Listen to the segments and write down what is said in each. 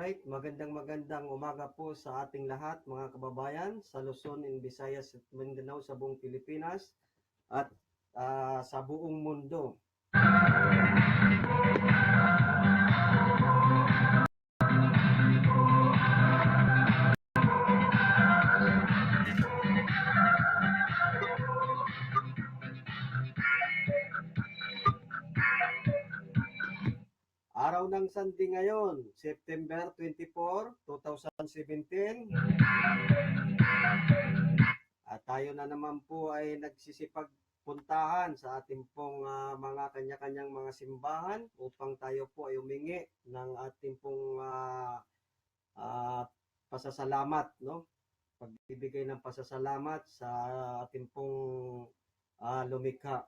Alright, magandang umaga po sa ating lahat mga kababayan sa Luzon, Visayas at Mindanao, sa buong Pilipinas at sa buong mundo. Araw ng Sunday ngayon, September 24, 2017. At tayo na naman po ay nagsisipagpuntahan sa ating pong mga kanya-kanyang mga simbahan upang tayo po ay humingi ng ating pong pasasalamat, no? Pagbibigay ng pasasalamat sa ating pong lumikha.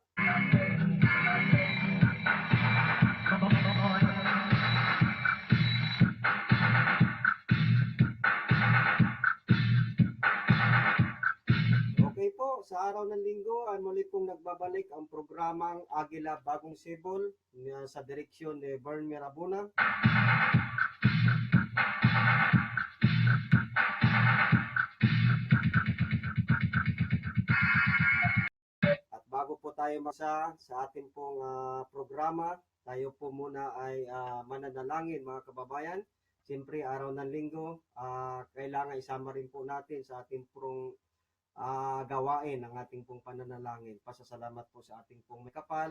Okay po, sa araw ng linggo ay muli pong nagbabalik ang programang Agila Bagong Sibol sa direksyon ni Bern Mirabuna. At bago po tayo sa ating pong programa, tayo po muna ay mananalangin mga kababayan. Siyempre, araw ng linggo, kailangan isama rin po natin sa ating pong gawain ng ating pong pananalangin. Pasasalamat po sa ating pong may kapal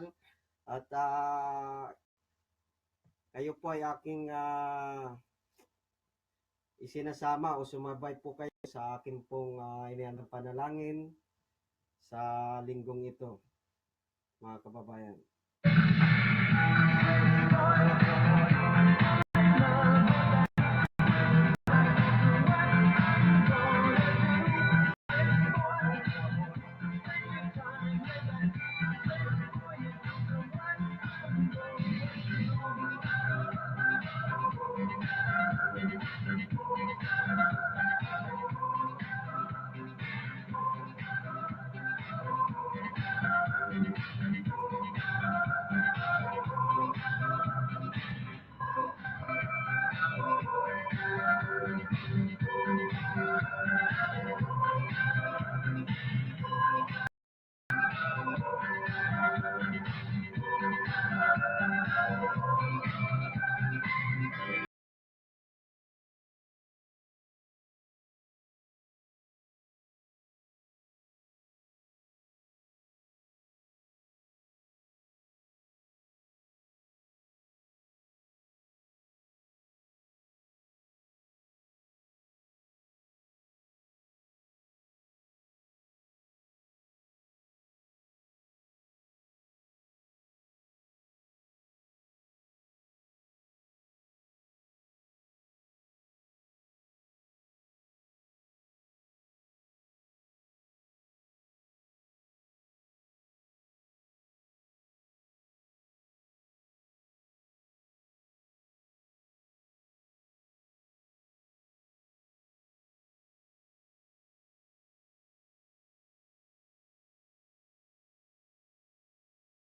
at kayo po ay aking isinasama o sumabay po kayo sa aking pong inihandang panalangin sa linggong ito, mga kababayan.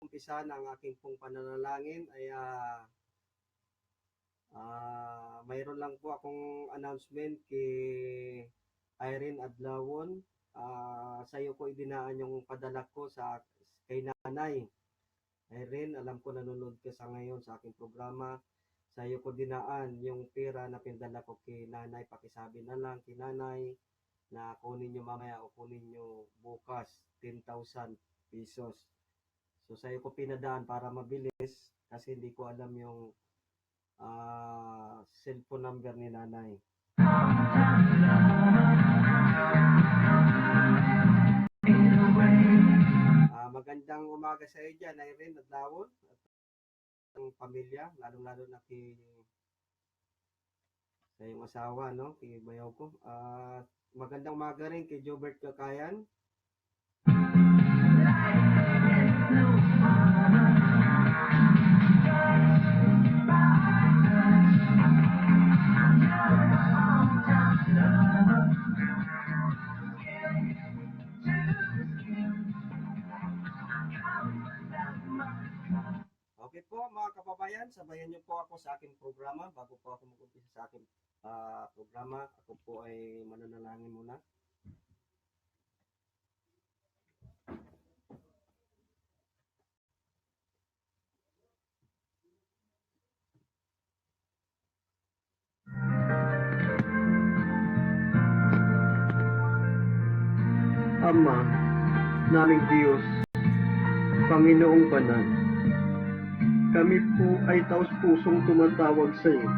Umpisa ng aking pong pananalangin ay mayroon lang po akong announcement kay Irene Adlawon. Sa iyo ko idinaan yung padala ko kay nanay. Irene, alam ko nanonood ka sa ngayon sa aking programa. Sa iyo ko dinaan yung pera na pindala ko kay nanay. Pakisabi na lang kay nanay na kunin nyo mamaya o kunin nyo bukas 10,000 pesos. So sa iyo ko pinadaan para mabilis kasi hindi ko alam yung cellphone number ni nanay. Magandang umaga sa iyo dyan, Irene Adlawon at ang pamilya, lalong-lalo na sa iyong asawa, no? Kay bayaw ko. Magandang umaga rin kay Jobert Kakayan. Okay po mga kababayan. kababayan, sabayan niyo po ako sa aking programa. Bago po ako mag-umpisa sa aking programa, ako po ay mananalangin muna. Ama, naming Diyos, Panginoong Banal, kami po ay taus-pusong tumatawag sa iyo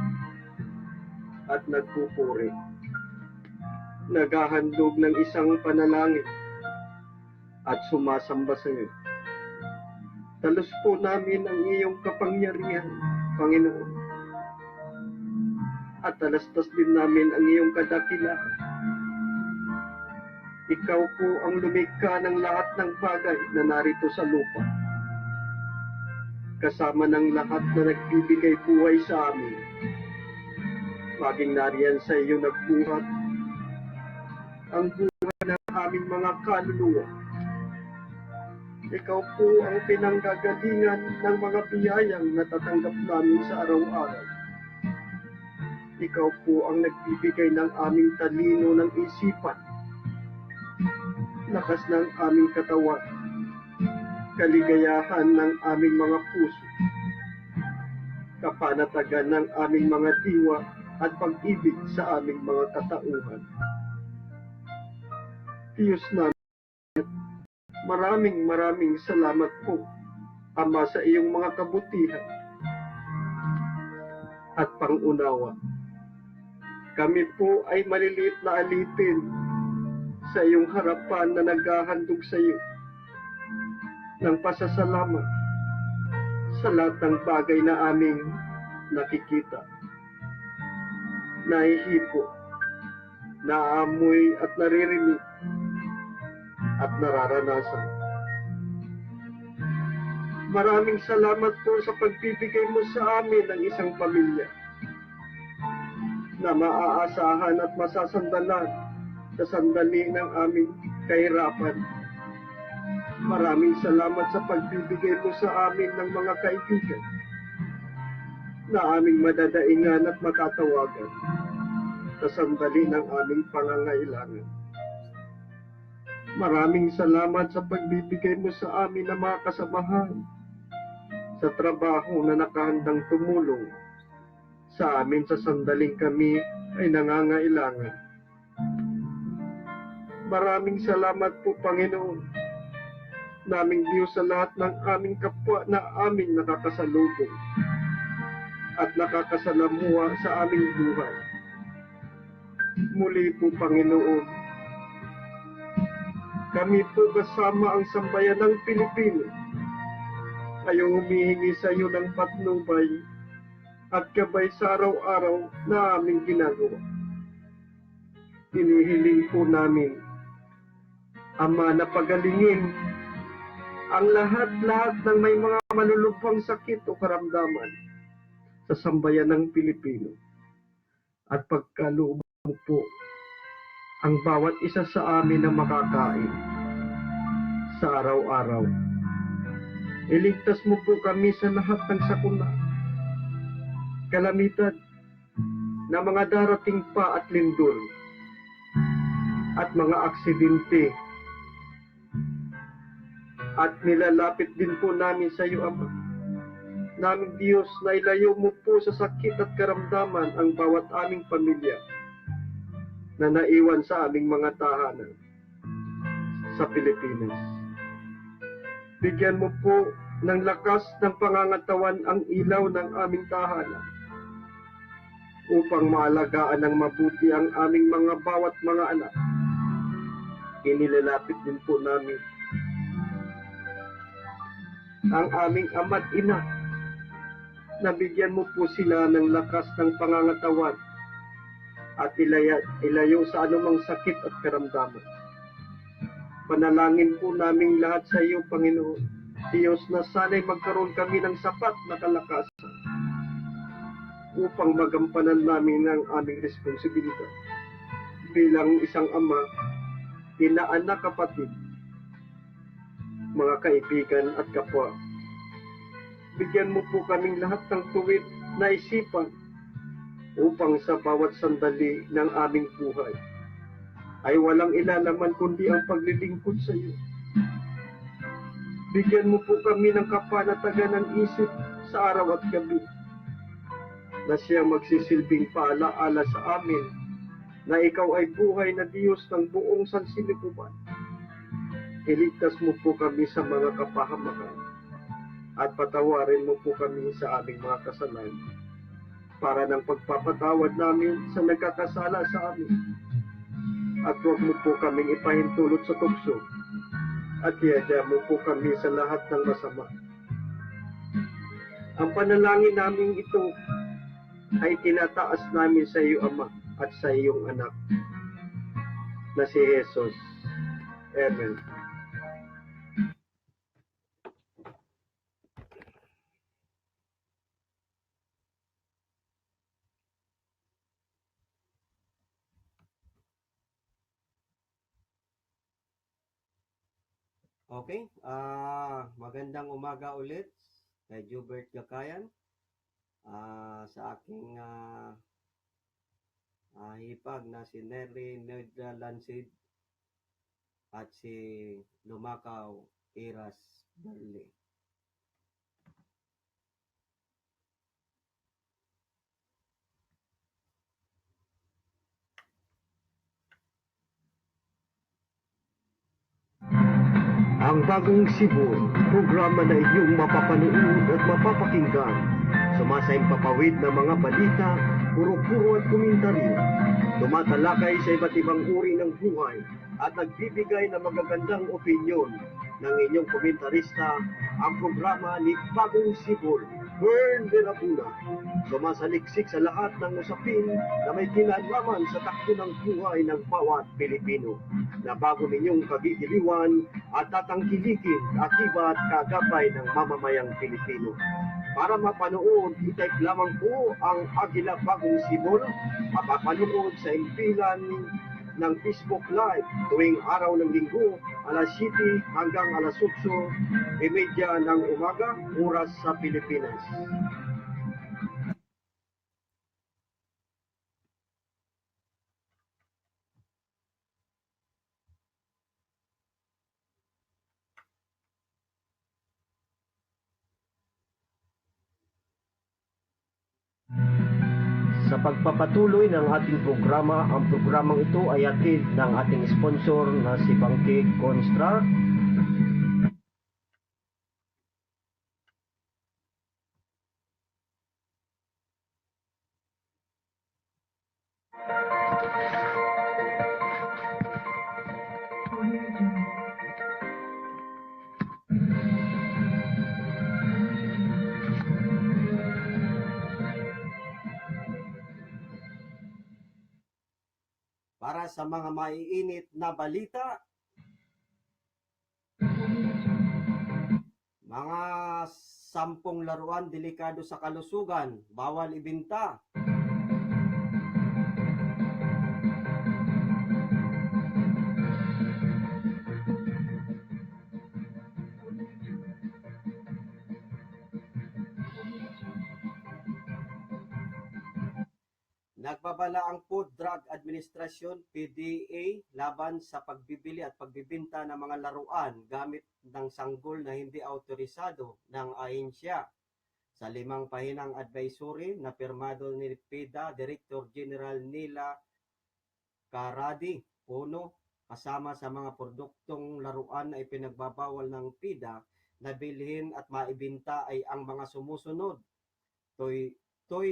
at nagpupuri. Naghahandog ng isang panalangin at sumasamba sa iyo. Talos po namin ang iyong kapangyarihan, Panginoon. At talastas din namin ang iyong kadakilaan. Ikaw po ang lumikha ng lahat ng bagay na narito sa lupa. Kasama ng lahat na nagbibigay buhay sa amin. Maging nariyan sa iyo nagbuhat ang buhay ng aming mga kaluluwa. Ikaw po ang pinanggagalingan ng mga biyayang natatanggap namin sa araw-araw. Ikaw po ang nagbibigay ng aming talino ng isipan, lakas ng aming katawan, kaligayahan ng aming mga puso, kapanatagan ng aming mga diwa at pag-ibig sa aming mga katauhan. Diyos namin, maraming salamat po, Ama, sa iyong mga kabutihan at pangunawa. Kami po ay maliliit na alipin sa iyong harapan na naghahandog sa iyo ng pasasalamat sa lahat ng bagay na aming nakikita, nahihipo, naamoy at naririnig at nararanasan. Maraming salamat po sa pagbibigay mo sa amin ng isang pamilya na maaasahan at masasandalan sa sandali ng aming kahirapan. Maraming salamat sa pagbibigay mo sa amin ng mga kaibigan na aming madadaingan at matatawagan sa sandali ng aming pangangailangan. Maraming salamat sa pagbibigay mo sa amin ng mga kasamahan sa trabaho na nakahandang tumulong sa amin sa sandaling kami ay nangangailangan. Maraming salamat po, Panginoon, naming Diyos, sa lahat ng aming kapwa na aming nakakasalubong at nakakasalamuha sa aming buhay. Muli po, Panginoon, kami po kasama ang sambayan ng Pilipino ay humihingi sa iyo ng patnubay at gabay sa araw-araw na aming ginagawa. Hinihiling po namin, Ama, na pagalingin ang lahat-lahat ng may mga malulubhang sakit o karamdaman sa sambayan ng Pilipino. At pagkaloob mo po ang bawat isa sa amin na makakain sa araw-araw. Iligtas mo po kami sa lahat ng sakuna, kalamitan, na mga darating pa at lindol, at mga aksidente. At nilalapit din po namin sa iyo, Ama, naming Diyos, na ilayo mo po sa sakit at karamdaman ang bawat aming pamilya na naiwan sa aming mga tahanan sa Pilipinas. Bigyan mo po ng lakas ng pangangatawan ang ilaw ng aming tahanan upang maalagaan ng mabuti ang aming mga bawat mga anak. Inilalapit din po namin ang aming ama't ina, na bigyan mo po sila ng lakas ng pangangatawan at ilayo sa anumang sakit at karamdaman. Panalangin po namin lahat sa iyo, Panginoon, Diyos, na sana'y magkaroon kami ng sapat na kalakasan upang magampanan namin ang aming responsibilidad bilang isang ama, ina, anak, kapatid, mga kaibigan at kapwa. Bigyan mo po kaming lahat ng tuwid na isipan upang sa bawat sandali ng aming buhay ay walang ilalaman kundi ang paglilingkod sa iyo. Bigyan mo po kami ng kapanatagan ng isip sa araw at gabi na siya magsisilbing paalaala sa amin na ikaw ay buhay na Diyos ng buong sansinukuban. Iligtas mo po kami sa mga kapahamakan at patawarin mo po kami sa aming mga kasalanan para ng pagpapatawad namin sa nagkakasala sa amin. At huwag mo po kaming ipahintulot sa tukso at iyadya mo po kami sa lahat ng masama. Ang panalangin namin ito ay tinataas namin sa iyo, Ama, at sa iyong anak na si Jesus. Amen. Okay, magandang umaga ulit kay Jubert Gakayan. Sa aking hipag na si Nery Nedra Lansid at si Lumakaw Iras Berli. Ang Bagong Cebu, programa na inyong mapapanood at mapapakinggan. Sumasaimpapawid na mga balita, puro-puro at komentaryo. Tumatalakay sa iba't ibang uri ng buhay at nagbibigay ng magagandang opinyon ng inyong komentarista, ang programa ni Bagong Cebu, Bern de Laguna. Sumasaliksik sa lahat ng usapin na may kinalaman sa takbo ng buhay ng bawat Pilipino na bago ninyong kagigiliwan at tatangkilikin akibat kagabay ng mamamayang Pilipino. Para mapanood, i-type lamang po ang Agila Bagong Cebu, mapapanood sa impilan ng Facebook Live tuwing araw ng linggo, alas 7 hanggang alas 8:30 ng umaga, oras sa Pilipinas. Sa pagpapatuloy ng ating programa, ang programang ito ay hatid ng ating sponsor na si Bangkig Constra. Para sa mga maiinit na balita, mga 10 laruan delikado sa kalusugan, bawal ibenta. Nagbabala ang Food Drug Administration, PDA, laban sa pagbibili at pagbibenta ng mga laruan gamit ng sanggol na hindi autorisado ng ahensya. Sa 5 pahinang advisory na pirmado ni PIDA Director General Nila Caradi, Puno, kasama sa mga produktong laruan na ipinagbabawal ng PIDA na bilhin at maibenta ay ang mga sumusunod: toy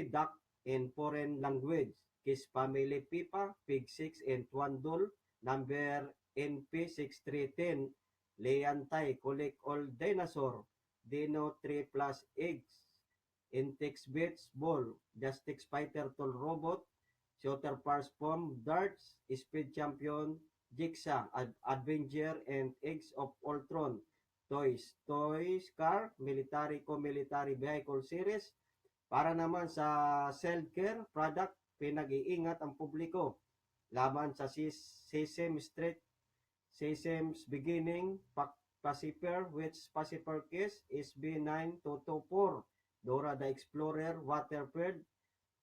duck in foreign language, Kiss Family Pipa, Pig 6 and Twandol, number NP6310, Leantay, Collect All Dinosaur, Dino 3 Plus Eggs, Intex Beats Ball, Justice Fighter Tool Robot, Shooter Pars Bomb, Darts, Speed Champion, Jigsaw, Avenger and Eggs of Ultron, Toys Car, Military Co-Military Vehicle Series. Para naman sa self-care product, pinag-iingat ang publiko laban sa Sesame Street, Sesame's Beginning, Pacifier, which Pacifier case is B9224, Dora the Explorer, Waterford,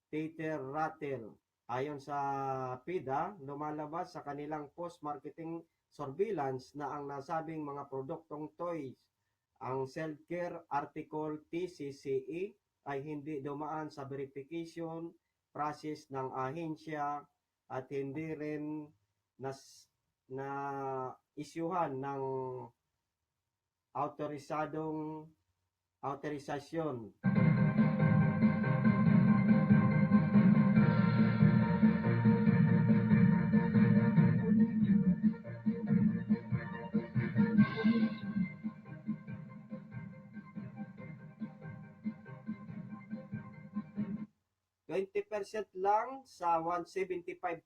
Peter Rattle. Ayon sa PIDA, lumalabas sa kanilang post-marketing surveillance na ang nasabing mga produktong toys, ang self-care article TCCE, ay hindi dumaan sa verification process ng ahensya at hindi rin na isyuhan ng autorisasyon. 20% lang sa 175,000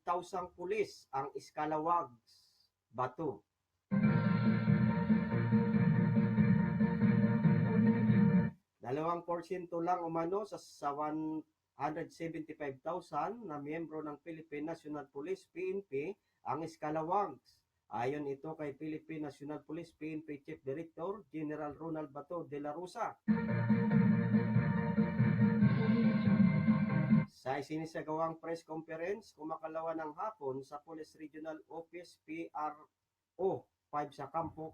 pulis ang iskalawag bato. Dalawang porsyento lang umano sa 175,000 na miyembro ng Philippine National Police PNP ang iskalawags. Ayon ito kay Philippine National Police PNP Chief Director General Ronald Bato de la Rosa. Sa isinisagawang press conference kumakalawa ng hapon sa Police Regional Office PRO 5 sa Kampo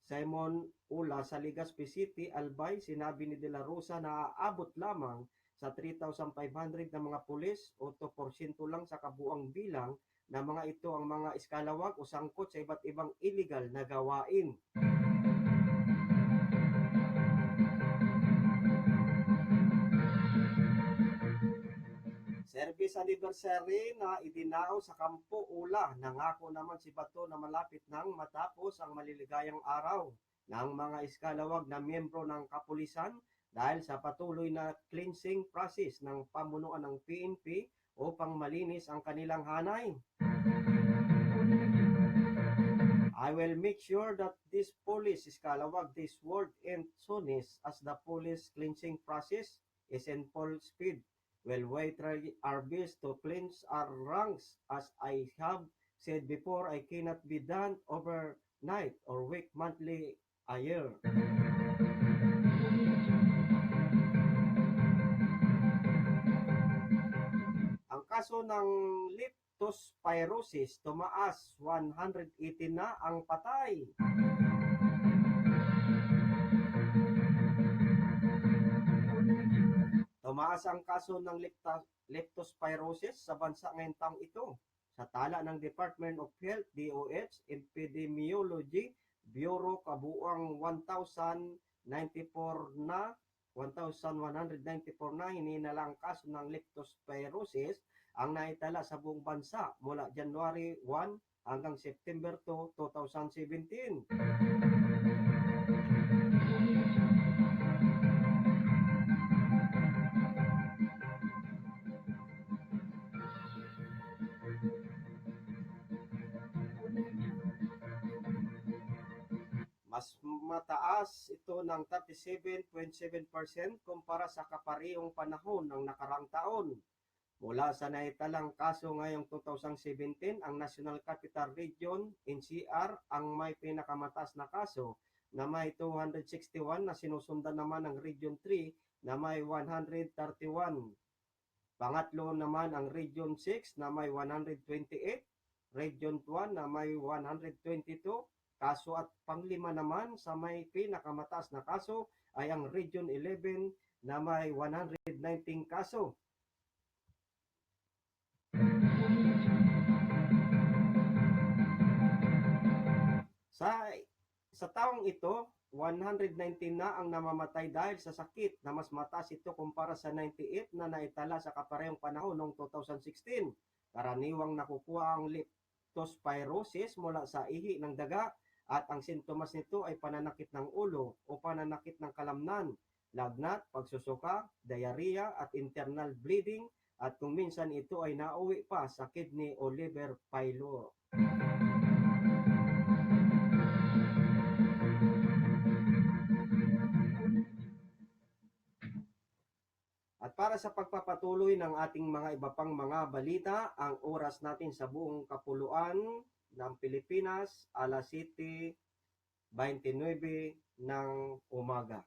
Simon Ula sa Legazpi City, Albay, sinabi ni De La Rosa na aabot lamang sa 3,500 na mga pulis o 2% lang sa kabuang bilang na mga ito ang mga iskalawag o sangkot sa iba't ibang illegal na gawain. Service anniversary na idinao sa Kampo Ula. Nangako naman si Bato na malapit nang matapos ang maliligayang araw ng mga iskalawag na miyembro ng kapulisan dahil sa patuloy na cleansing process ng pamunuan ng PNP upang malinis ang kanilang hanay. I will make sure that this police iskalawag this word and soonest as the police cleansing process is in full speed. Well, we try our best to cleanse our ranks. As I have said before, I cannot be done overnight or week, monthly, a year. Ang kaso ng leptospirosis tumaas, 180 na ang patay. Tumaas ang kaso ng leptospirosis sa bansa ngayong taong ito. Sa tala ng Department of Health, DOH, Epidemiology Bureau, kabuang 1,194 na hininalang kaso ng leptospirosis ang naitala sa buong bansa mula January 1 hanggang September 2, 2017. Mas mataas ito ng 37.7% kumpara sa kaparehong panahon ng nakarang taon. Mula sa naitalang kaso ngayong 2017, ang National Capital Region, NCR, ang may pinakamataas na kaso na may 261 na sinusundan naman ng Region 3 na may 131. Pangatlo naman ang Region 6 na may 128, Region 1 na may 122, kaso at panglima naman sa may pinakamataas na kaso ay ang Region 11 na may 119 kaso. Sa taong ito, 119 na ang namamatay dahil sa sakit na mas mataas ito kumpara sa 98 na naitala sa kaparehong panahon noong 2016. Karaniwang nakukuha ang leptospirosis mula sa ihi ng daga at ang sintomas nito ay pananakit ng ulo o pananakit ng kalamnan, lagnat, pagsusuka, diarrhea at internal bleeding at kung minsan ito ay nauwi pa sa kidney o liver failure. At para sa pagpapatuloy ng ating mga iba pang mga balita, ang oras natin sa buong kapuluan ng Pilipinas, alas 7 29 ng umaga.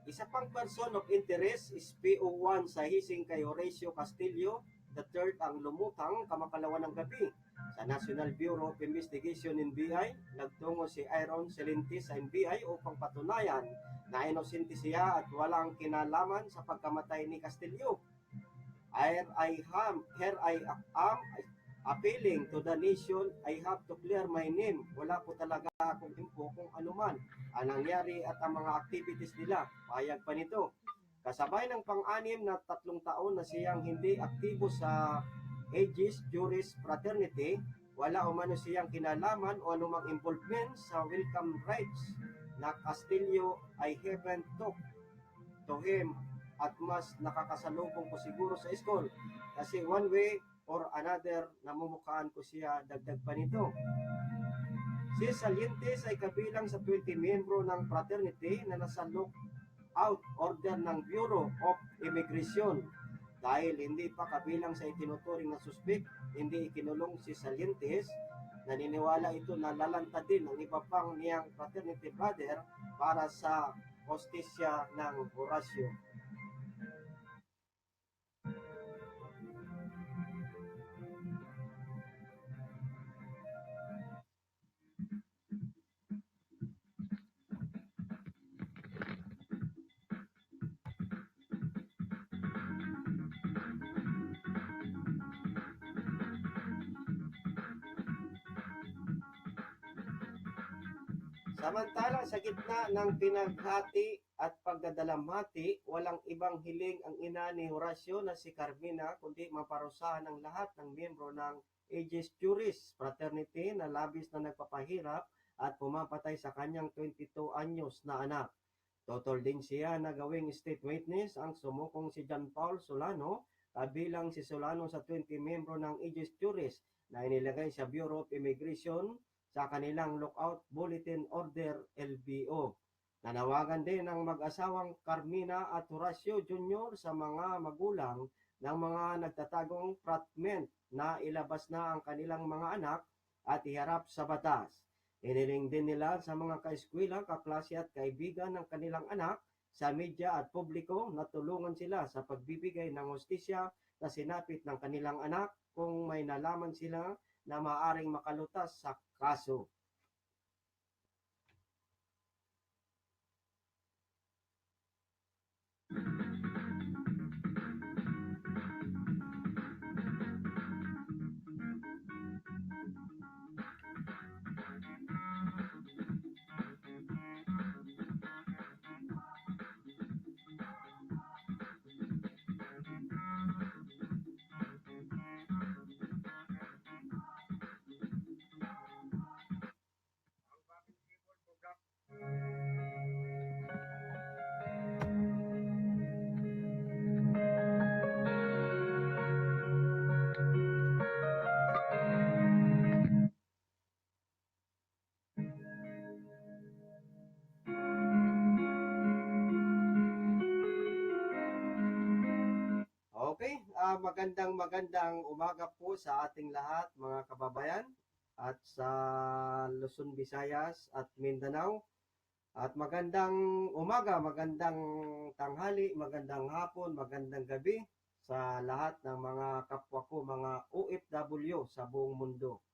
Isa pang person of interest is PO1 sa hising kay Horacio Castillo III ang lumutang kamakalawan ng gabi sa National Bureau of Investigation NBI. Nagtungo si Aaron Celintis sa NBI upang patunayan na inosente siya at walang kinalaman sa pagkamatay ni Castillo. Here I am appealing to the nation, I have to clear my name. Wala po talaga akong info kung anuman ang nangyari at ang mga activities nila. Payag pa nito. Kasabay ng pang-anim na 3 taon na siyang hindi aktibo sa Aegis Juris Fraternity, wala umano siyang kinalaman o anumang involvement sa welcome rites na Castillo I haven't talked to him at mas nakakasalubong ko siguro sa school kasi one way or another namumukhaan ko siya. Dagdag pa nito, si Salientes ay kabilang sa 20 miyembro ng fraternity na nasa lookout order ng Bureau of Immigration. Dahil hindi pa kabilang sa itinuturing na suspect, hindi ikinulong si Salientes. Naniniwala ito na lalanta din ang iba pang niyang fraternity brother para sa hostisya ng Horacio. Samantalang sa gitna ng pinaghati at pagdadalamhati, walang ibang hiling ang ina ni Horacio na si Carmina kundi maparusahan ang lahat ng miyembro ng Aegis Juris Fraternity na labis na nagpapahirap at pumapatay sa kanyang 22 anyos na anak. Totol din siya na gawing state witness ang sumukong si John Paul Solano, kabilang si Solano sa 20 miyembro ng Aegis Juris na inilagay sa Bureau of Immigration sa kanilang lookout bulletin order LBO. Nanawagan din ang mag-asawang Carmina at Horacio Jr. sa mga magulang ng mga nagtatagong fratmen na ilabas na ang kanilang mga anak at iharap sa batas. Iniling din nila sa mga kaeskwela, kaklase at kaibigan ng kanilang anak sa media at publiko na tulungan sila sa pagbibigay ng hustisya na sinapit ng kanilang anak kung may nalaman sila na maaaring makalutas sa kaso. Okay, magandang umaga po sa ating lahat mga kababayan at sa Luzon, Visayas at Mindanao. At magandang umaga, magandang tanghali, magandang hapon, magandang gabi sa lahat ng mga kapwa ko, mga OFW sa buong mundo.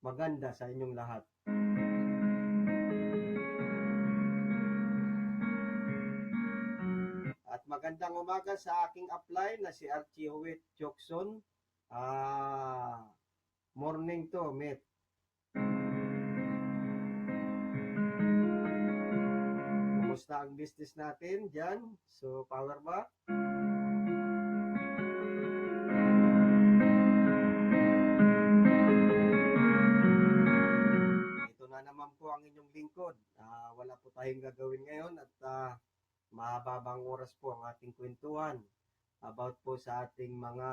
Maganda sa inyong lahat. At magandang umaga sa aking upline na si Archie Huwit Jokson. Morning to, Met. Kumusta ang business natin dyan? So, power ba? Ito na naman po ang inyong lingkod. Wala po tayong gagawin ngayon at mahababang oras po ang ating kwentuhan about po sa ating mga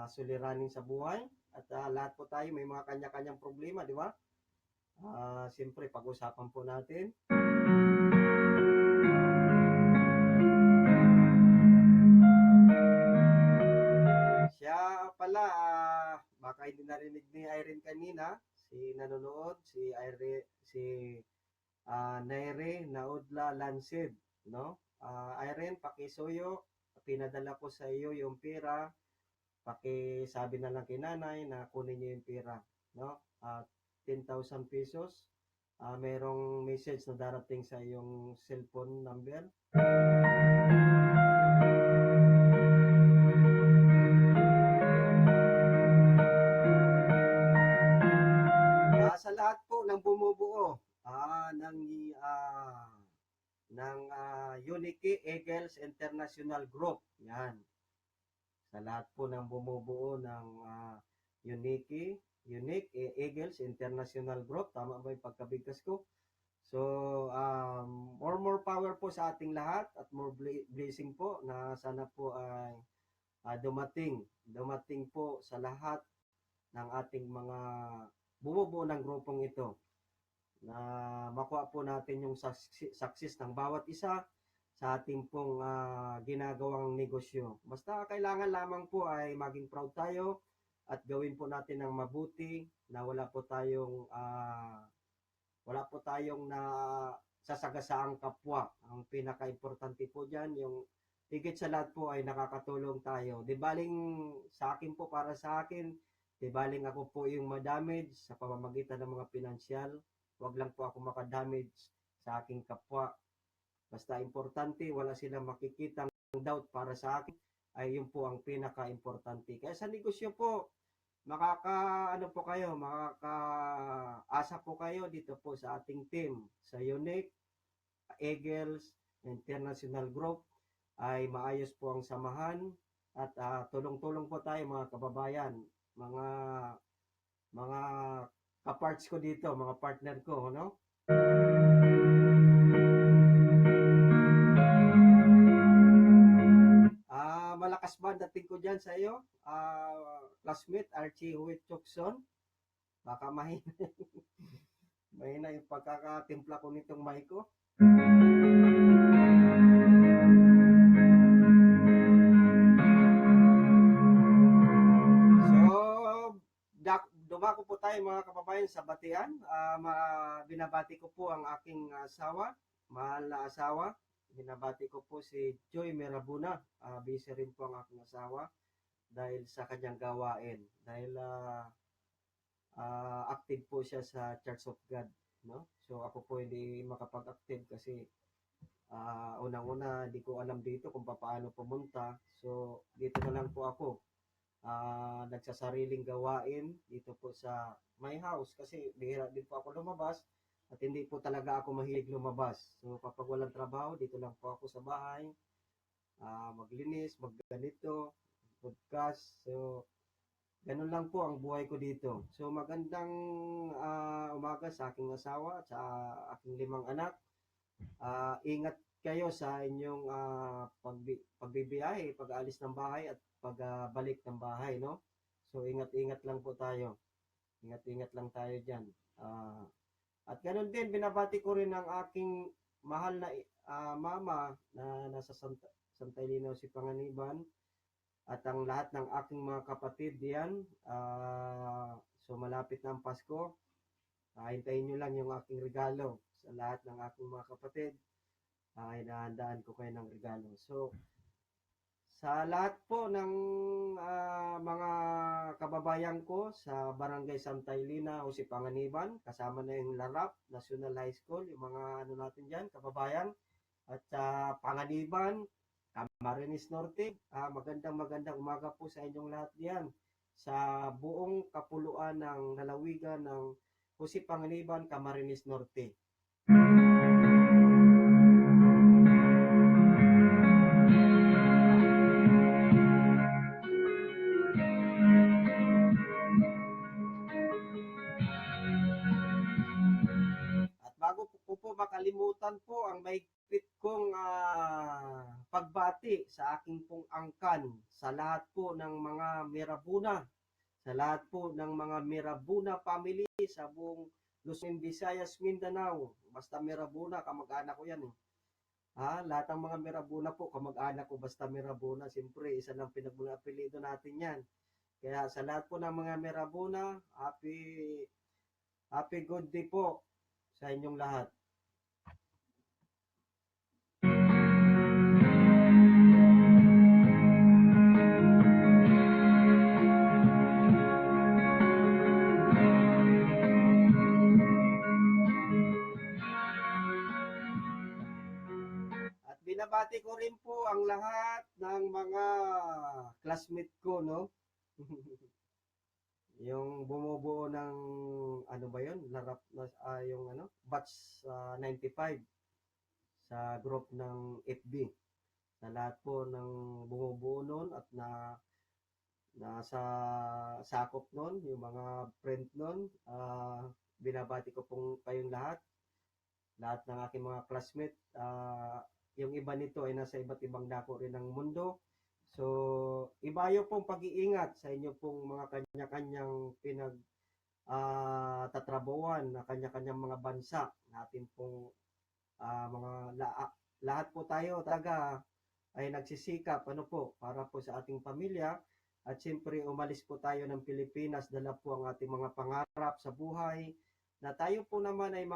suliranin sa buhay. At lahat po tayo may mga kanya-kanyang problema, di ba? Siyempre, pag-usapan po natin. Siya pala, baka hindi narinig ni Irene kanina, si nanonood, si Naire Naudla Lancid, no? Irene, pakisuyo, pinadala ko sa iyo yung pera, pakisabi na lang kay nanay na kunin niyo yung pera, no? 10,000 pesos. Merong message na darating sa iyong cellphone number. Sa lahat po ng bumubuo ng Unique Eagles International Group. Yan. Sa lahat po ng bumubuo ng Unique Eagles International Group. Tama ba yung pagkabigkas ko? So, more power po sa ating lahat at more blessing po na sana po ay dumating po sa lahat ng ating mga bumubuo ng grupong ito, na makuha po natin yung success ng bawat isa sa ating pong ginagawang negosyo. Basta kailangan lamang po ay maging proud tayo at gawin po natin ng mabuti, na wala po tayong na sasagasaang kapwa. Ang pinaka-importante po dyan, yung higit sa lahat po ay nakakatulong tayo. Di baling sa akin po, para sa akin, di baling ako po yung madamage sa pamamagitan ng mga pinansyal. Huwag lang po ako makadamage sa aking kapwa. Basta importante, wala silang makikitang doubt para sa akin, ay yun po ang pinaka-importante. Kaya sa negosyo po, makakaasa po kayo dito po sa ating team, sa Unique Eagles International Group, ay maayos po ang samahan at tulong-tulong po tayo mga kababayan, mga kaparts ko dito, mga partner ko, no? Malakas ba dating ko dyan sa iyo? Classmate Archie Huit Chokson. Baka mahina yung pagkakatimpla ko nitong mic ko. Dumako po tayo mga kababayan sa batian. Binabati ko po ang aking asawa, mahal na asawa. Binabati ko po si Joy Merabuna. Busy rin po ang aking asawa dahil sa kanyang gawain. Dahil active po siya sa Church of God, no? So ako po hindi makapag-active kasi unang-una hindi ko alam dito kung paano pumunta. So dito na lang po ako. Nagsasariling gawain dito po sa my house kasi bihira din po ako lumabas at hindi po talaga ako mahilig lumabas. So kapag walang trabaho, dito lang po ako sa bahay, maglinis, magganito, podcast. So ganun lang po ang buhay ko dito. So magandang umaga sa aking asawa at sa aking 5 anak. Ingat kayo sa inyong pagbibiyahe, pag-aalis ng bahay at pagbalik ng bahay, no? So ingat-ingat lang po tayo. Ingat-ingat lang tayo diyan. At ganoon din, binabati ko rin ang aking mahal na mama na nasa Santa Elena si Panganiban at ang lahat ng aking mga kapatid diyan. So malapit na ang Pasko. Hintayin nyo lang yung aking regalo sa lahat ng aking mga kapatid. Inahandaan ko kayo ng regalo. So, sa lahat po ng mga kababayan ko sa Barangay Santa Elena o si Panganiban, kasama na yung Larap National High School, yung mga natin dyan, kababayan, at sa Panganiban, Camarines Norte, magandang umaga po sa inyong lahat diyan. Sa buong kapuluan ng lalawigan ng Jose Panganiban, Camarines Norte. At bago ko po makalimutan po ang mahigpit kong pagbati sa aking pong angkan sa lahat po ng mga Mirabuna, sa lahat po ng mga Mirabuna family sa buong Luzon, Visayas, Mindanao. Basta Mirabuna, kamag-anak ko yan eh. Lahat ng mga Mirabuna po, kamag-anak ko, basta Mirabuna. Siyempre, isa lang pinag-apelido natin yan. Kaya sa lahat po ng mga Mirabuna, happy good day po sa inyong lahat. Binabati ko rin po ang lahat ng mga classmate ko, no? Yung bumubuo ng, ano ba yun? Yung batch 95 sa group ng FB. Sa lahat po ng bumubuo nun at nasa sakop nun, yung mga friend nun, binabati ko pong kayong lahat ng aking mga classmate. Yung iba nito ay nasa iba't ibang dako rin ng mundo. So, iba yung pong pag-iingat sa inyo pong mga kanya-kanyang tatrabuhan na kanya-kanyang mga bansa. Natin pong lahat po tayo talaga ay nagsisikap para po sa ating pamilya. At siyempre, umalis po tayo ng Pilipinas, dala po ang ating mga pangarap sa buhay na tayo po naman ay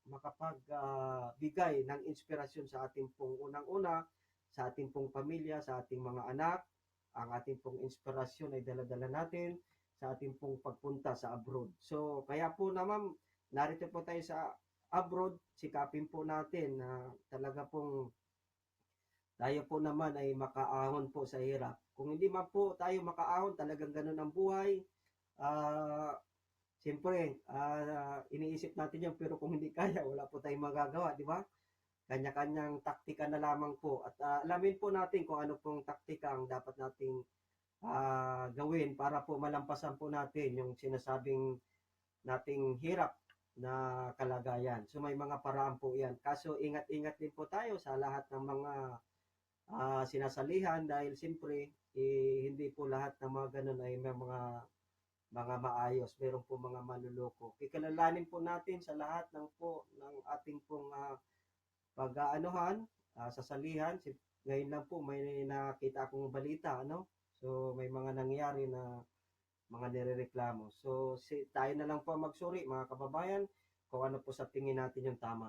makapagbigay ng inspirasyon sa ating pong unang-una, sa ating pong pamilya, sa ating mga anak. Ang ating pong inspirasyon ay dala-dala natin sa ating pong pagpunta sa abroad. So, kaya po naman, narito po tayo sa abroad, sikapin po natin na talaga pong tayo po naman ay makaahon po sa hirap. Kung hindi man po tayo makaahon, talagang ganun ang buhay. Siyempre, iniisip natin yan, pero kung hindi kaya, wala po tayong magagawa, di ba? Kanya-kanyang taktika na lamang po. At alamin po natin kung ano pong taktika ang dapat nating gawin para po malampasan po natin yung sinasabing nating hirap na kalagayan. So may mga paraan po yan. Kaso ingat-ingat din po tayo sa lahat ng mga sinasalihan dahil siyempre hindi po lahat ng mga ganun ay may mga maayos, meron po mga manluloko. Kikilalanin po natin sa lahat ng ating pong pag-aanuhan, sasalihan. Ngayon lang po may nakita akong balita, So may mga nangyari na mga nirereklamo. So tayo na lang po magsuri, mga kababayan, kung ano po sa tingin natin yung tama.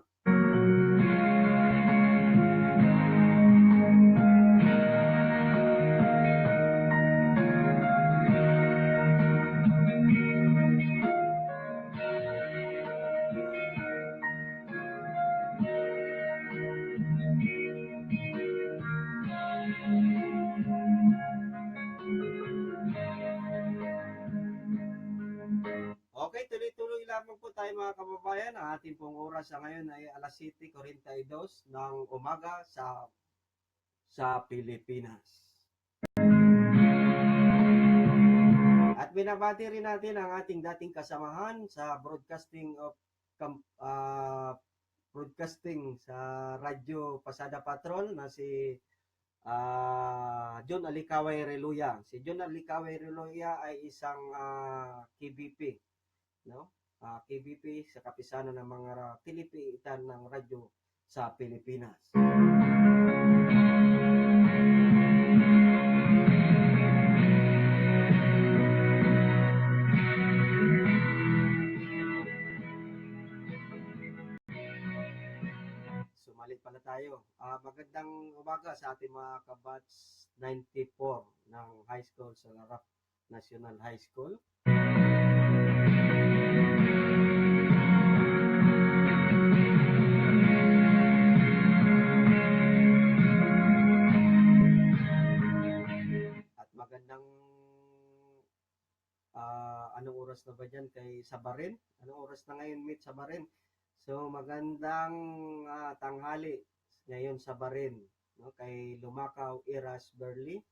Okay, tuloy-tuloy lamang po tayo mga kababayan. Ang ating pong oras sa ngayon ay alas 7:42 ng umaga sa Pilipinas. At binabati rin natin ang ating dating kasamahan sa broadcasting sa Radyo Pasada Patrol na si John Alicaway Reluya. Si John Alicaway Reluya ay isang KBP, KBP sa kapisanan ng mga tilipitan ng radyo sa Pilipinas. Sumalit pala tayo. Magandang umaga sa ating mga kabatch 94 ng high school sa Larap National High School. At magandang anong oras na ba dyan kay Sabarin? Anong oras na ngayon, meet Sabarin? So magandang tanghali ngayon sa Barin, kay Lumakaw Iras Berli.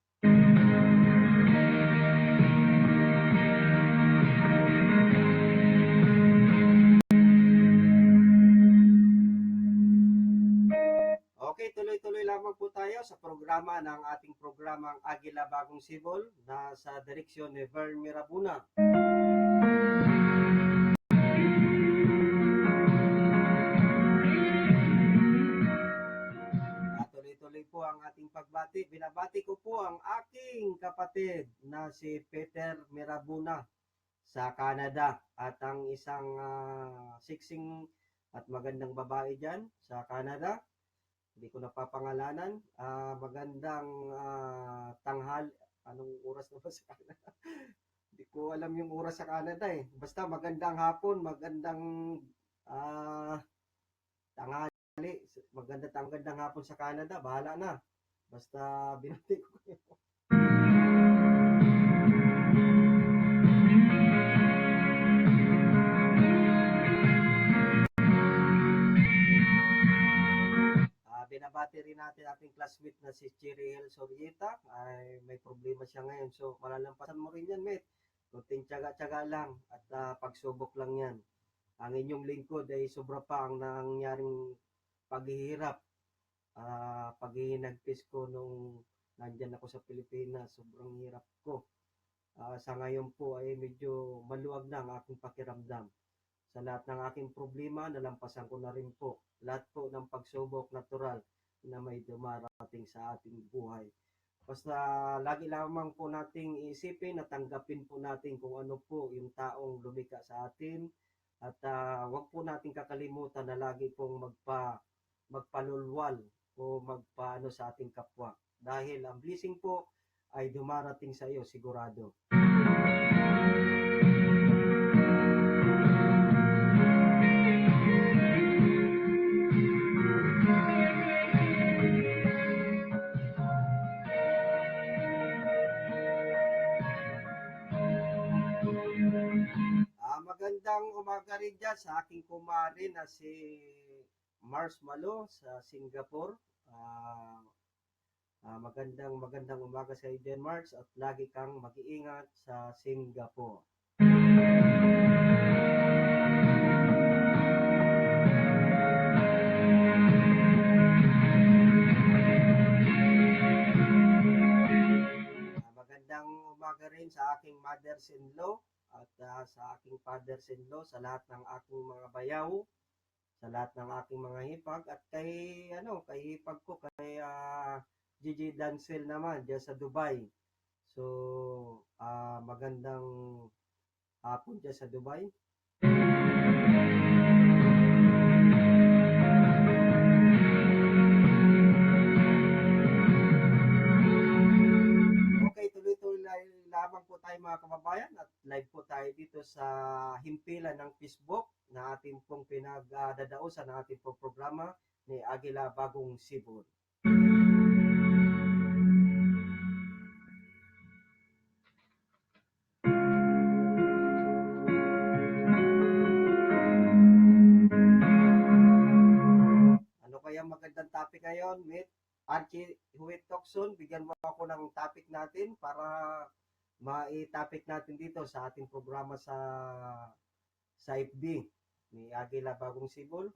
Okay, tuloy-tuloy lamang po tayo sa programa ng ating programang Agila Bagong Sibol na sa direksyon ni Vern Mirabuna. Tuloy-tuloy po ang ating pagbati. Binabati ko po ang aking kapatid na si Peter Mirabuna sa Canada at ang isang siksing at magandang babae dyan sa Canada. Hindi ko napapangalanan. Magandang tanghal. Anong oras na ba sa Canada? Hindi ko alam yung oras sa Canada eh. Basta magandang hapon, magandang tanghali. Magandang hapon sa Canada. Bahala na. Basta binati ko kayo. Binabati rin natin ating classmate na si Chiriel Sorieta. Ay, may problema siya ngayon. So, malalampasan mo rin yan, mate. Kunting tsaga-tsaga lang at pagsubok lang yan. Ang inyong lingkod ay sobra pa ang nangyaring paghihirap. Paghihinagpis ko nung nandyan ako sa Pilipinas. Sobrang hirap ko. Sa ngayon po ay medyo maluwag na ang aking pakiramdam. Sa lahat ng aking problema, nalampasan ko na rin po. Lahat po ng pagsubok natural na may dumarating sa ating buhay. Basta lagi lamang po nating isipin at tanggapin po natin kung ano po yung taong lumikha sa atin. At wag po nating kakalimutan na lagi pong magpalulwal o magpaano sa ating kapwa. Dahil ang blessing po ay dumarating sa iyo sigurado. Magandang umaga rin dyan sa aking kumari na si Mars Malo sa Singapore. Magandang umaga sa iyo dyan, Mars, at lagi kang mag-iingat sa Singapore. Magandang umaga rin sa aking mothers-in-law at sa aking fathers-in-law, sa lahat ng aking mga bayaw, sa lahat ng aking mga hipag, at kay hipag ko, kay Gigi Dancel naman diyan sa Dubai. So magandang hapon diyan sa Dubai. Lamang po tayo mga kababayan at live po tayo dito sa himpilan ng Facebook na ating pong pinagdadausan ng ating pong programa ni Agila Bagong Sibol. Ano kaya magandang topic ngayon, Mit? Archie Huwit Tokson, bigyan mo ako ng topic natin para mai-topic natin dito sa ating programa sa FB ni Agila Bagong Sibol.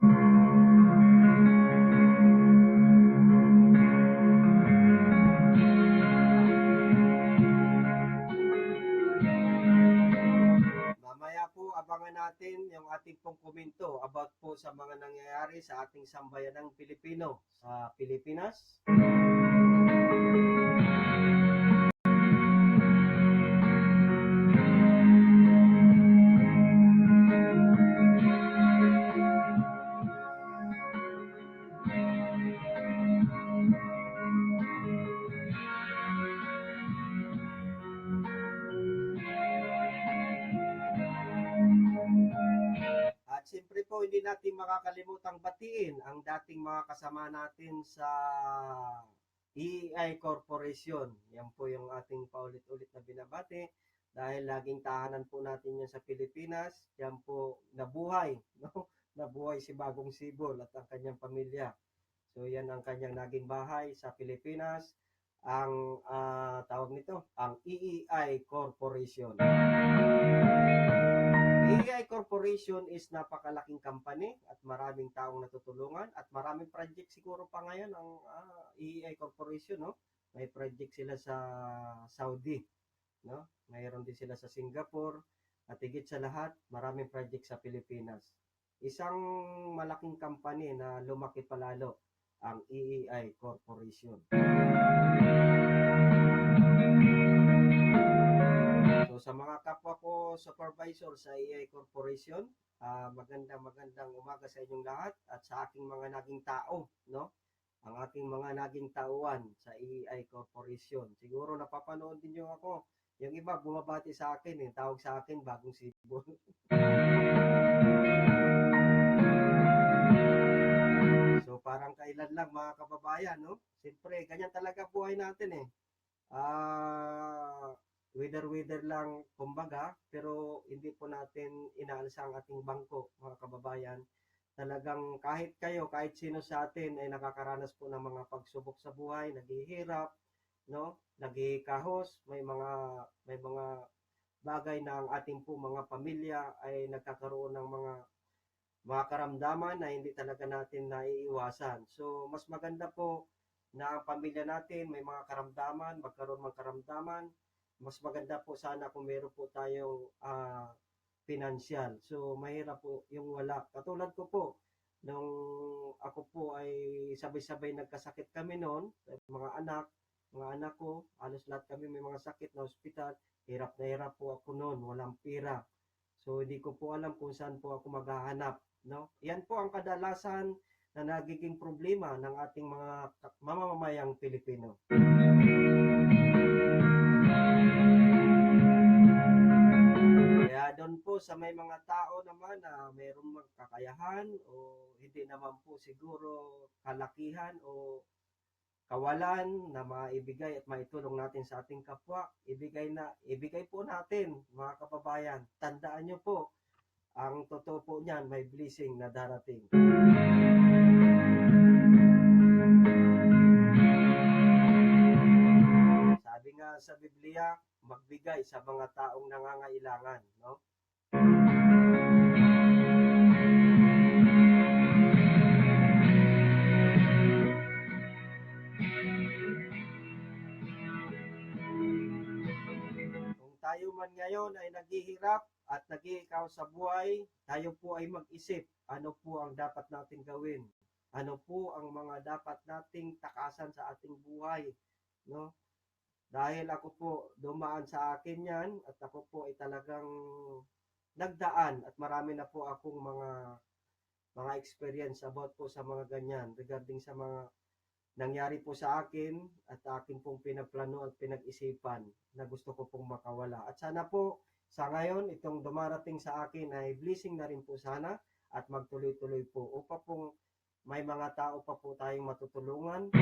Mamaya po abangan natin yung ating pong komento about po sa mga nangyayari sa ating sambayanang Pilipino sa Pilipinas. Siyempre po, hindi natin makakalimutang batiin ang dating mga kasama natin sa EEI Corporation. Yan po yung ating paulit-ulit na binabati dahil laging tahanan po natin yan sa Pilipinas. Yan po nabuhay, no? Nabuhay si Bagong Sibol at ang kanyang pamilya. So yan ang kanyang naging bahay sa Pilipinas. Ang tawag nito, ang EEI Corporation. EEI Corporation is napakalaking company at maraming taong natutulungan at maraming project siguro pa ngayon ang EEI Corporation, no? May project sila sa Saudi, no? Mayroon din sila sa Singapore at higit sa lahat, maraming project sa Pilipinas. Isang malaking company na lumaki palalo ang EEI Corporation. So sa mga kapwa ko supervisor sa EEI Corporation, magandang umaga sa inyong lahat at sa aking mga naging tao, no? Ang aking mga naging tauhan sa EEI Corporation. Siguro napapanood din niyo ako. Yung iba bumabati sa akin, tawag sa akin bagong sibol. So parang kailan lang mga kababayan, no? Siyempre, ganyan talaga buhay natin Wither lang kumbaga, pero hindi po natin inaalis ang ating bangko, mga kababayan. Talagang kahit sino sa atin ay nakakaranas po ng mga pagsubok sa buhay, naghihirap, no? Naghihikahos, may mga bagay na ang ating po mga pamilya ay nagkakaroon ng mga karamdaman na hindi talaga natin naiiwasan. So, mas maganda po na ang pamilya natin may mga karamdaman, magkaroon ng karamdaman. Mas maganda po sana kung meron po tayong financial. So, mahirap po yung wala. Katulad ko po, nung ako po ay sabay-sabay nagkasakit kami noon, mga anak ko, halos lahat kami may mga sakit na ospital, hirap na hirap po ako noon, walang pira. So, hindi ko po alam kung saan po ako maghahanap, no? Yan po ang kadalasan na nagiging problema ng ating mga mamamayang Pilipino. Kaya doon po sa may mga tao naman na mayroong magkakayahan o hindi naman po siguro kalakihan o kawalan na maibigay at maitulong natin sa ating kapwa, ibigay po natin, mga kababayan. Tandaan nyo po, ang totoo po niyan, may blessing na darating. Sabi nga sa Biblia, magbigay sa mga taong nangangailangan, no? Kung tayo man ngayon ay naghihirap at nag-iikaw sa buhay, tayo po ay mag-isip, ano po ang dapat nating gawin? Ano po ang mga dapat nating takasan sa ating buhay, no? Dahil ako po dumaan sa akin yan at ako po ay talagang nagdaan at marami na po akong mga experience about po sa mga ganyan regarding sa mga nangyari po sa akin at akin pong pinagplano at pinag-isipan na gusto ko pong makawala. At sana po sa ngayon itong dumarating sa akin ay blessing na rin po sana at magtuloy-tuloy po upang pong may mga tao pa po tayong matutulungan.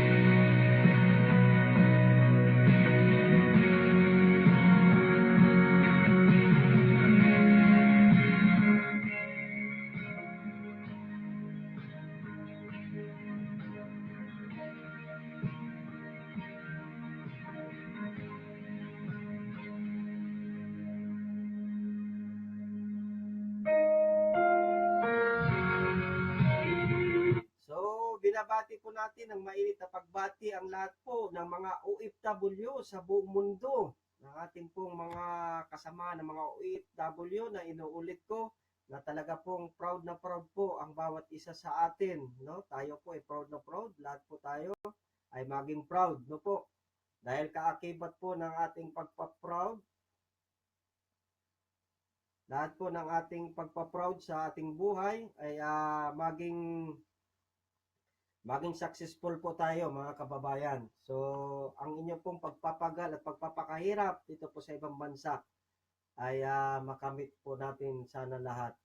Binabati po natin ng mainit na pagbati ang lahat po ng mga OFW sa buong mundo, ng ating pong mga kasama ng mga OFW na inuulit ko na talaga pong proud na proud po ang bawat isa sa atin, no? Tayo po ay proud na proud, lahat po tayo ay maging proud, no po? Dahil kaakibat po ng ating pagpa-proud, lahat po ng ating pagpa-proud sa ating buhay ay maging successful po tayo, mga kababayan. So, ang inyong pong pagpapagal at pagpapakahirap dito po sa ibang bansa ay makamit po natin sana lahat.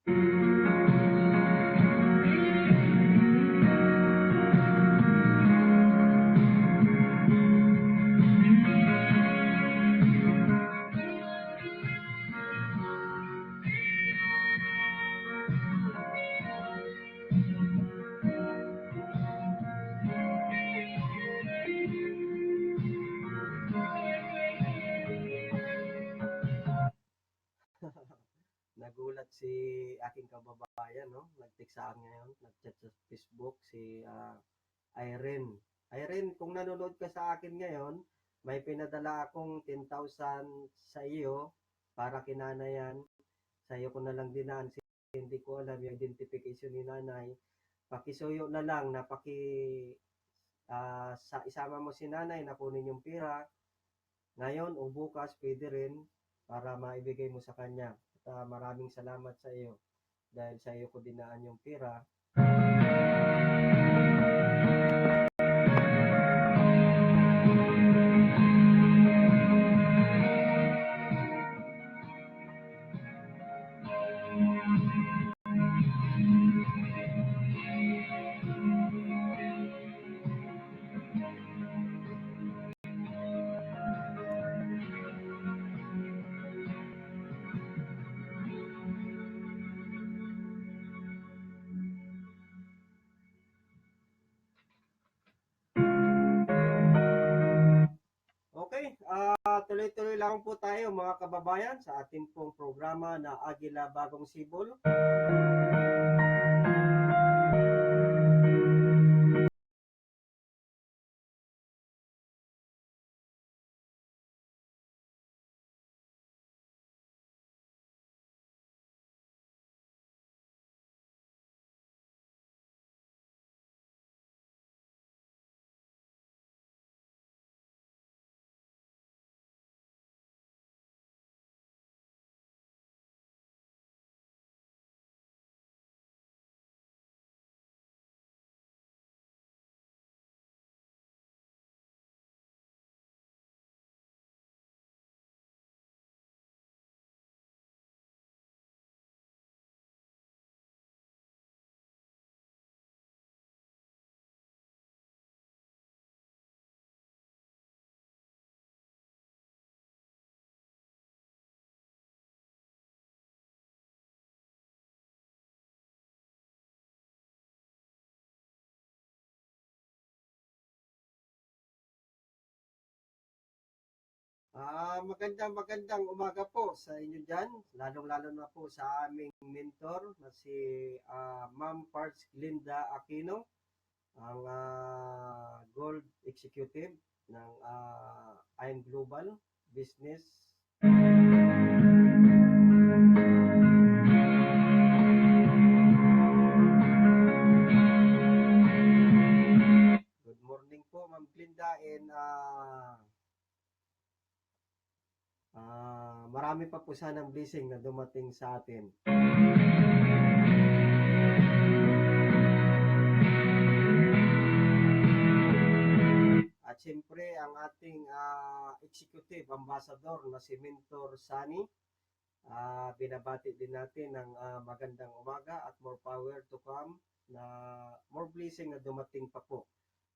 Nagulat si aking kababayan, no? Nag-text sa akin ngayon, nag-chat sa Facebook si Irene. Irene, kung nanonood ka sa akin ngayon, may pinadala akong 10,000 sa iyo para kinanayan. Sa iyo ko na lang dinaan. Hindi ko alam yung identification ni nanay. Pakisuyo na lang na sa isama mo si nanay na kunin yung pira. Ngayon o bukas, pwede rin para maibigay mo sa kanya. At maraming salamat sa iyo dahil sa iyo ko dinaan yung pira. Okay, tuloy-tuloy lang po tayo mga kababayan sa ating pong programa na Agila Bagong Sibol. Magandang umaga po sa inyo dyan, lalong-lalo na po sa aming mentor na si Ma'am Parts Linda Aquino, ang Gold Executive ng I'm Global Business. Good morning po, Ma'am Linda, and marami pa po sanang blessing na dumating sa atin. At siyempre, ang ating executive ambassador na si Mentor Sunny, binabati din natin ng magandang umaga at more power to come, na more blessing na dumating pa po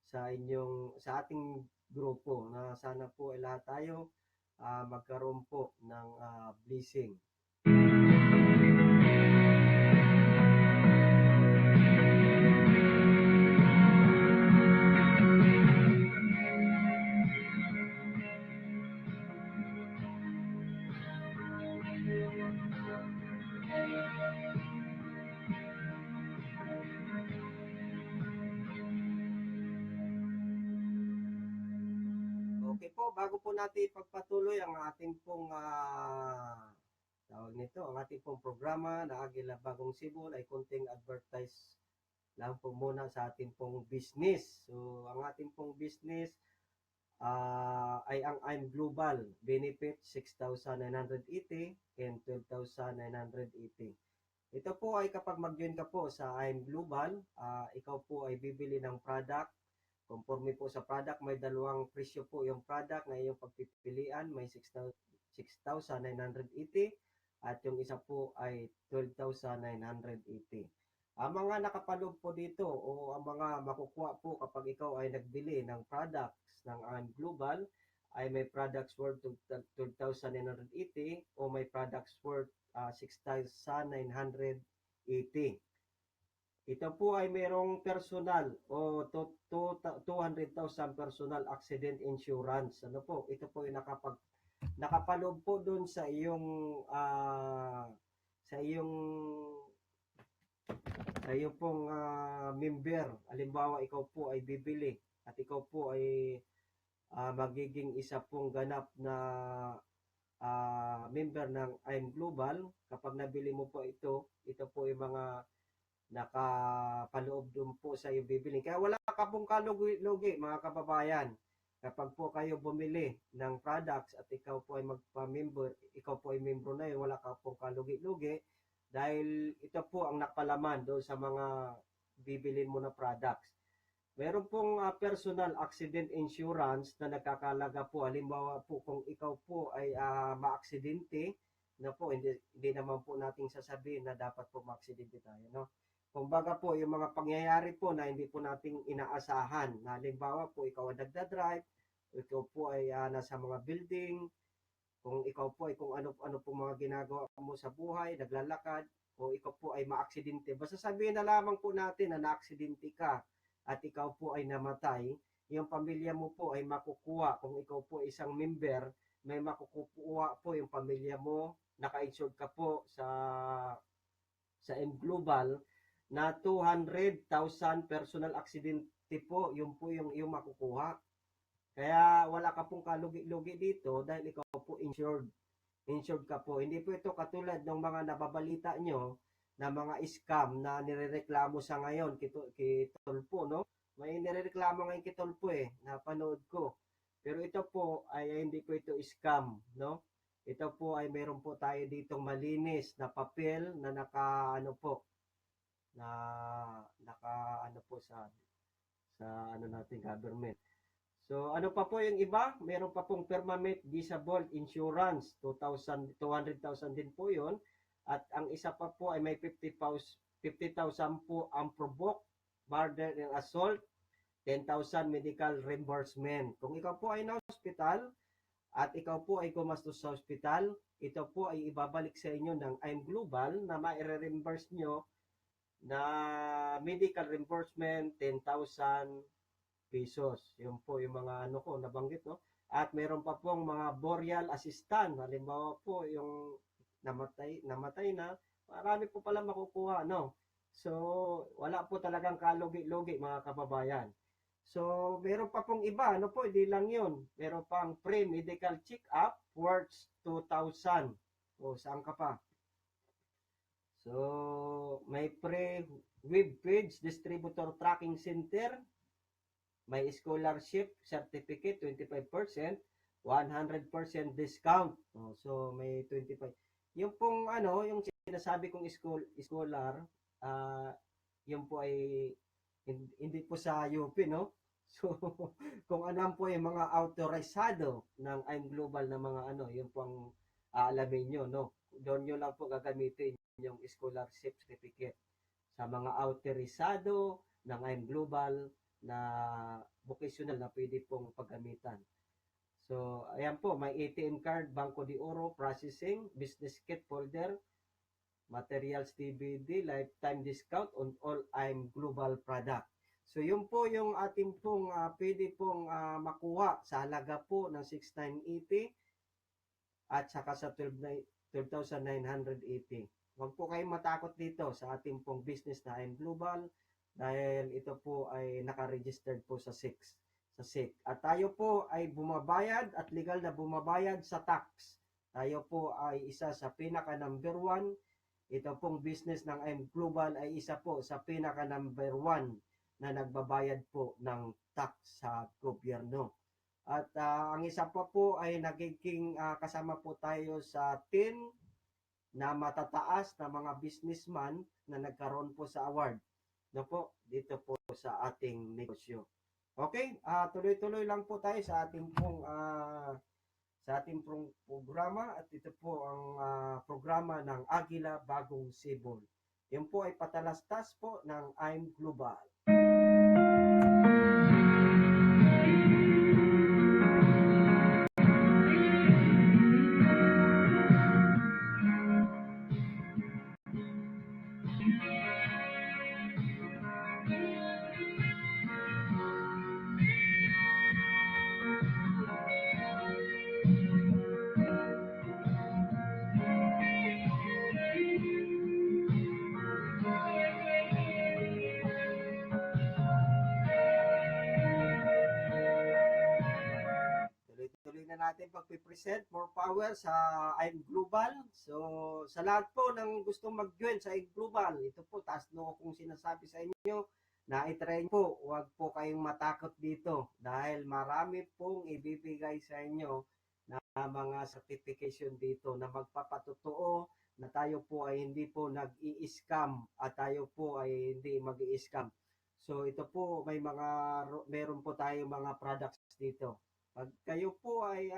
sa ating grupo, na sana po lahat tayo magkaroon po ng blessing. Okay po, bago po natin ipagpatuloy ang ating pong ang ating pong programa na Agila Bagong Sibol, ay konting advertise lang po muna sa ating pong business. So, ang ating pong business ay ang I'm Global benefit 6,980 and 12,980. Ito po ay kapag mag-join ka po sa I'm Global, ikaw po ay bibili ng product. Conforme po sa product, may dalawang presyo po yung product na iyong pagpipilian. May 6,980 at yung isa po ay 12,980. Ang mga nakapaloob po dito o ang mga makukuha po kapag ikaw ay nagbili ng products ng I'm Global ay may products worth 12,980 o may products worth 6,980. Ito po ay merong personal o 200,000 personal accident insurance. Ano po? Ito po ay nakapaloob po doon sa iyong sa iyong pong member. Halimbawa, ikaw po ay bibili at ikaw po ay magiging isa pong ganap na member ng I'm Global. Kapag nabili mo po ito po yung mga nakapaloob doon po sa iyo bibili. Kaya wala ka pong kalugi mga kababayan. Kapag po kayo bumili ng products at ikaw po ay magpa-member, ikaw po ay membro na yun, wala ka pong kalugi-lugi dahil ito po ang nakalaman doon sa mga bibilin mo na products. Meron pong personal accident insurance na nagkakalaga po. Halimbawa po kung ikaw po ay maaksidente, na po, hindi naman po nating sasabihin na dapat po maaksidente tayo. No? Kung baga po, yung mga pangyayari po na hindi po nating inaasahan, na halimbawa po, ikaw ay nagdadrive, ikaw po ay nasa mga building, kung ikaw po ay kung ano po mga ginagawa mo sa buhay, naglalakad, o ikaw po ay maaksidente. Basta sabihin na lamang po natin na naaksidente ka at ikaw po ay namatay, yung pamilya mo po ay makukuha. Kung ikaw po ay isang member, may makukuha po yung pamilya mo, naka-insured ka po sa M Global, na 200,000 personal accident po, yun po yung makukuha. Kaya wala ka pong kalugi-lugi dito dahil ikaw po insured. Insured ka po. Hindi po ito katulad ng mga nababalita nyo na mga scam na nirereklamo sa ngayon kay Tulpo, no? May nirereklamo ngayon kay Tulpo napanood ko. Pero ito po ay hindi po ito scam, no? Ito po ay meron po tayo ditong malinis na papel na naka ano natin government. So ano pa po yung iba? Meron pa pong permanent disable insurance, 200,000 din po 'yon. At ang isa pa po ay may 50,000 po unprovoked murder and assault, 10,000 medical reimbursement. Kung ikaw po ay na hospital at ikaw po ay gumastos sa hospital, ito po ay ibabalik sa inyo ng I'm Global na ma-reimburse nyo na medical reimbursement 10,000 pesos. Yun po yung mga nabanggit, no? At meron pa pong mga burial assistant. Halimbawa po yung namatay na, marami po pala makukuha, no? So, wala po talagang kalugi-lugi mga kababayan. So, meron pa pong iba, hindi lang yun. Meron pang pre-medical check-up worth 2,000. O, saan ka pa? So, may web page distributor tracking center, may scholarship certificate 25%, 100% discount. So may 25. Yung pong yung sinasabi kong scholar, yung po ay hindi po sa UP, no? So kung alam po yung mga autorizado ng I'm Global na mga yun po ang aalamin nyo, no? Doon nyo lang po gagamitin yung scholarship certificate sa mga autorizado ng I'm Global na vocational na pwede pong paggamitan. So, ayan po, may ATM card, Banco de Oro, processing, business kit folder, materials TBD, lifetime discount on all I'm Global product. So, yun po yung ating pong pwede pong makuha sa halaga po ng 6,980 at saka sa 12,980. Huwag po kayong matakot dito sa ating pong business na I'm Global dahil ito po ay naka-registered po sa SIC. At tayo po ay bumabayad at legal na bumabayad sa tax. Tayo po ay isa sa pinaka number 1. Ito pong business ng I'm Global ay isa po sa pinaka number 1 na nagbabayad po ng tax sa gobyerno. At ang isa pa po ay nagiging kasama po tayo sa 10 na matataas na mga businessman na nagkaroon po sa award dito po sa ating negosyo. Okay, tuloy-tuloy lang po tayo sa ating pong programa at ito po ang programa ng Agila Bagong Sibol. Yan po ay patalastas po ng I'm Global. magpipresent more power sa I'm Global. So, sa lahat po ng gustong mag-join sa I'm Global, ito po, taas no kung sinasabi sa inyo na i-try po, huwag po kayong matakot dito dahil marami pong ibibigay sa inyo na mga certification dito na magpapatotoo na tayo po ay hindi po nag-i-scam at tayo po ay hindi mag-i-scam. So ito po meron po tayo mga products dito. Pag kayo po ay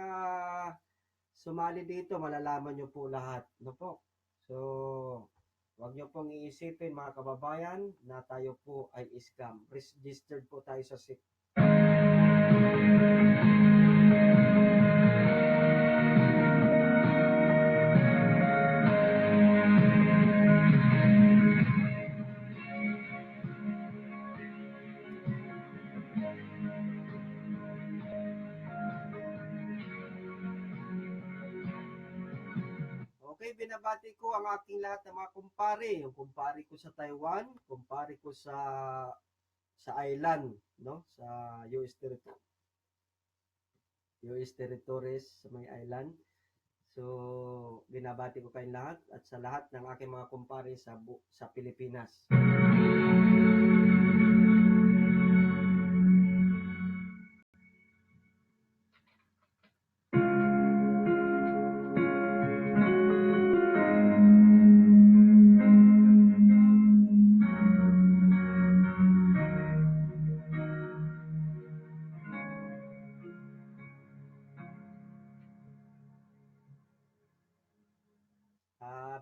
sumali dito, malalaman nyo po lahat. No po? So, wag nyo pong iisipin mga kababayan na tayo po ay scam. Registered po tayo sa SEC. Okay, binabati ko ang aking lahat ng mga kumpare. Yung kumpare ko sa Taiwan, kumpare ko sa island, no? Sa US territories sa may island. So, binabati ko kayong lahat at sa lahat ng aking mga kumpare sa Pilipinas.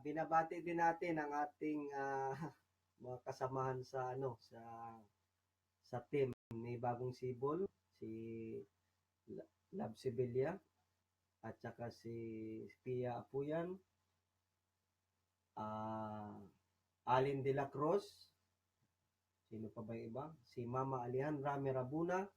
Binabati din natin ang ating mga kasamahan sa team ni Bagong Sibol, si Lab Sibilia at saka si Pia Apuyan, Alin de la Cruz, sino pa ba yung iba? Si Mama Alejandra Mirabuna,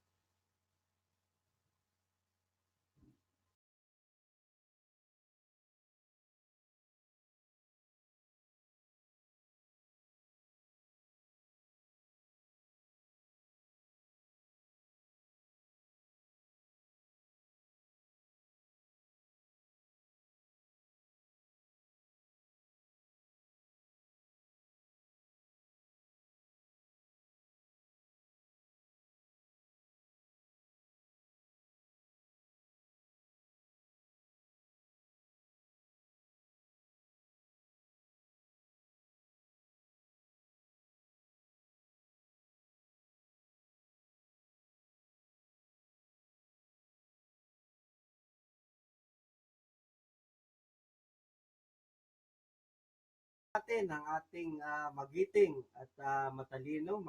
natin ang ating magiting at matalino,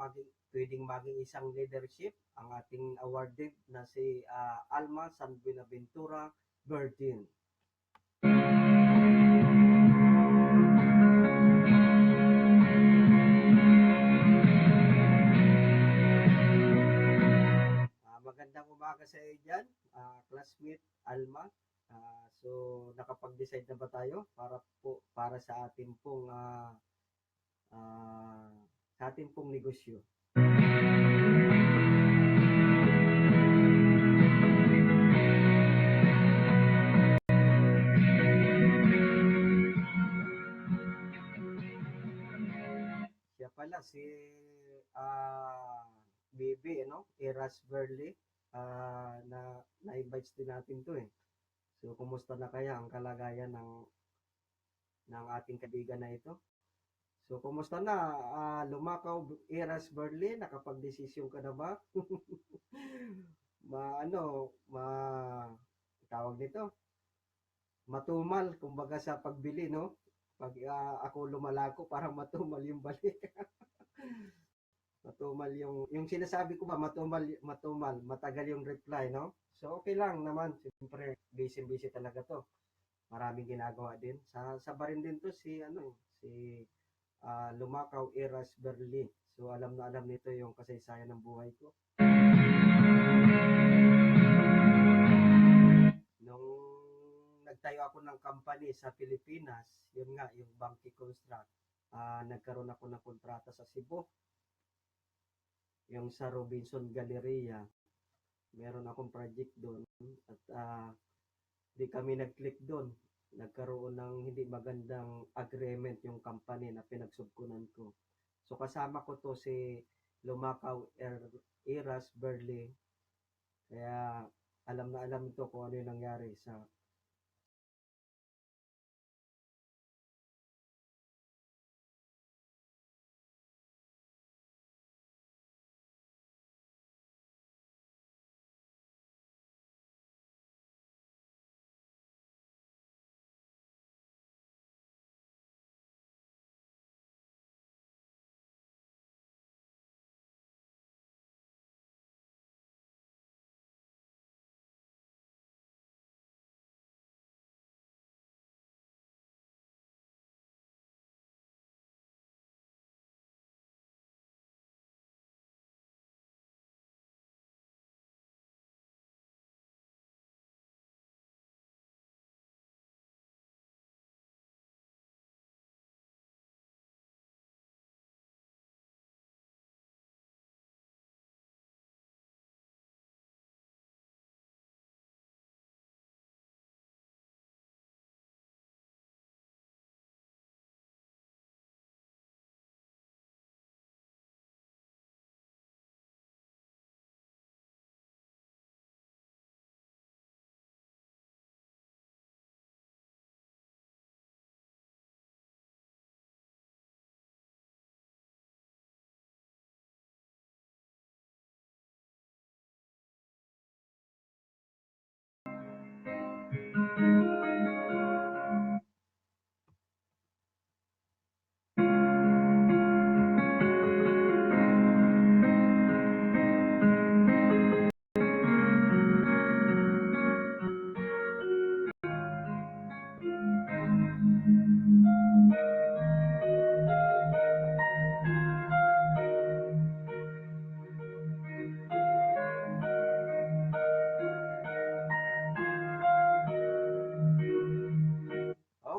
pwedeng maging isang leadership, ang ating awarded na si Alma San Buenaventura Virgin. Magandang umaga sa iyo dyan, classmate Alma. So nakapag-decide na ba tayo para sa ating pong negosyo? Siya pala si Baby, Eras Burley, na-invites din natin to eh. So, kumusta na kaya ang kalagayan ng ating kaibigan na ito? So, kumusta na? Lumakaw, Eras Burley, nakapag-desisyon ka na ba? Tawag nito, matumal, kumbaga sa pagbili, no? Pag ako lumalako, parang matumal yung balik. Matumal yung sinasabi ko ba, matumal, matagal yung reply, no? So, okay lang naman. Siyempre, busy talaga to. Maraming ginagawa din. Sa barin din to si Lumakaw Eras Berlin. So, alam na alam nito yung kasaysayan ng buhay ko. Nung nagtayo ako ng company sa Pilipinas, yun nga, yung Bangki Construct, nagkaroon ako ng kontrata sa Cebu. Yung sa Robinson Galleria, meron akong project doon at di kami nag-click doon. Nagkaroon ng hindi magandang agreement yung company na pinagsubkunan ko. So kasama ko to si Lumakaw Eras Burley. Kaya alam na alam to kung ano yung nangyari sa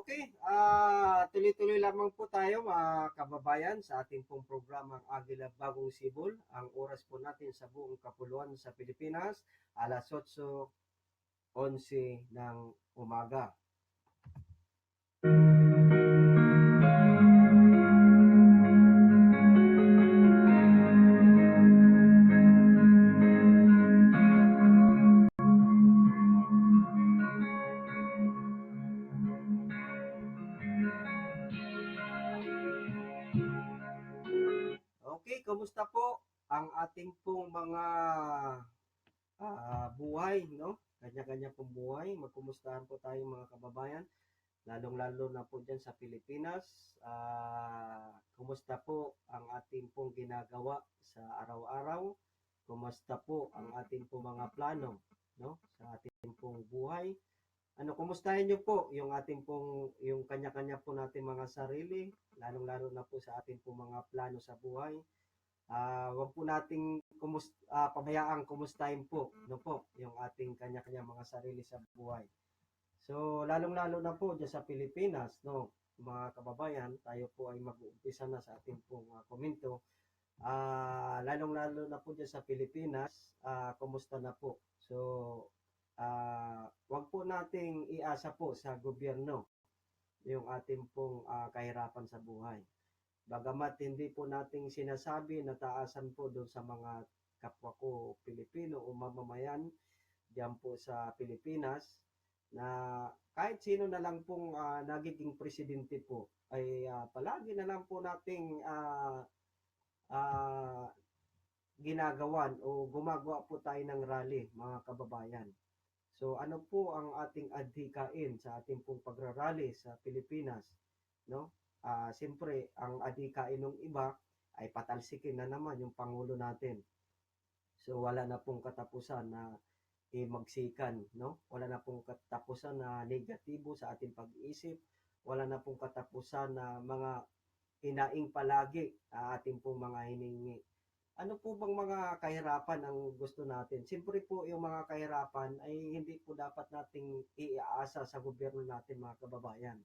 Okay, tuloy-tuloy lamang po tayo mga kababayan sa ating pong programang Agila Bagong Sibol. Ang oras po natin sa buong kapuluan sa Pilipinas, alas 8:11 ng umaga. Okay, kumusta po ang ating pong mga buhay, no? Kanya-kanya pong buhay. Magkumustahan po tayo mga kababayan, lalong-lalo na po dyan sa Pilipinas. Kumusta po ang ating pong ginagawa sa araw-araw? Kumusta po ang ating pong mga plano, no? Sa ating pong buhay. Kumustahin niyo po yung ating pong, yung kanya-kanya po natin mga sarili, lalong-lalo na po sa ating pong mga plano sa buhay. Wag po nating pabayaang kumustahin po, no po, yung ating kanya-kanya mga sarili sa buhay. So, lalong-lalo na po dyan sa Pilipinas, no, mga kababayan, tayo po ay mag-uumpisa na sa ating pong komento. Lalong-lalo na po dyan sa Pilipinas, kumusta na po? So, wag po nating iasa po sa gobyerno yung ating pong kahirapan sa buhay. Bagamat hindi po nating sinasabi na taasan po doon sa mga kapwa ko Pilipino o mamamayan diyan po sa Pilipinas na kahit sino na lang pong nagiging presidente po ay palagi na lang po nating ginagawan o gumagawa po tayo ng rally mga kababayan. So ano po ang ating adhikain sa ating pong pagrarally sa Pilipinas, no? Siyempre, ang adhikain ng iba ay patalsikin na naman yung Pangulo natin. So wala na pong katapusan na magsikan, no? Wala na pong katapusan na negatibo sa ating pag-iisip. Wala na pong katapusan na mga hinaing palagi ating pong mga hiningi. Ano po bang mga kahirapan ang gusto natin? Siyempre po yung mga kahirapan ay hindi po dapat nating iaasa sa gobyerno natin mga kababayan.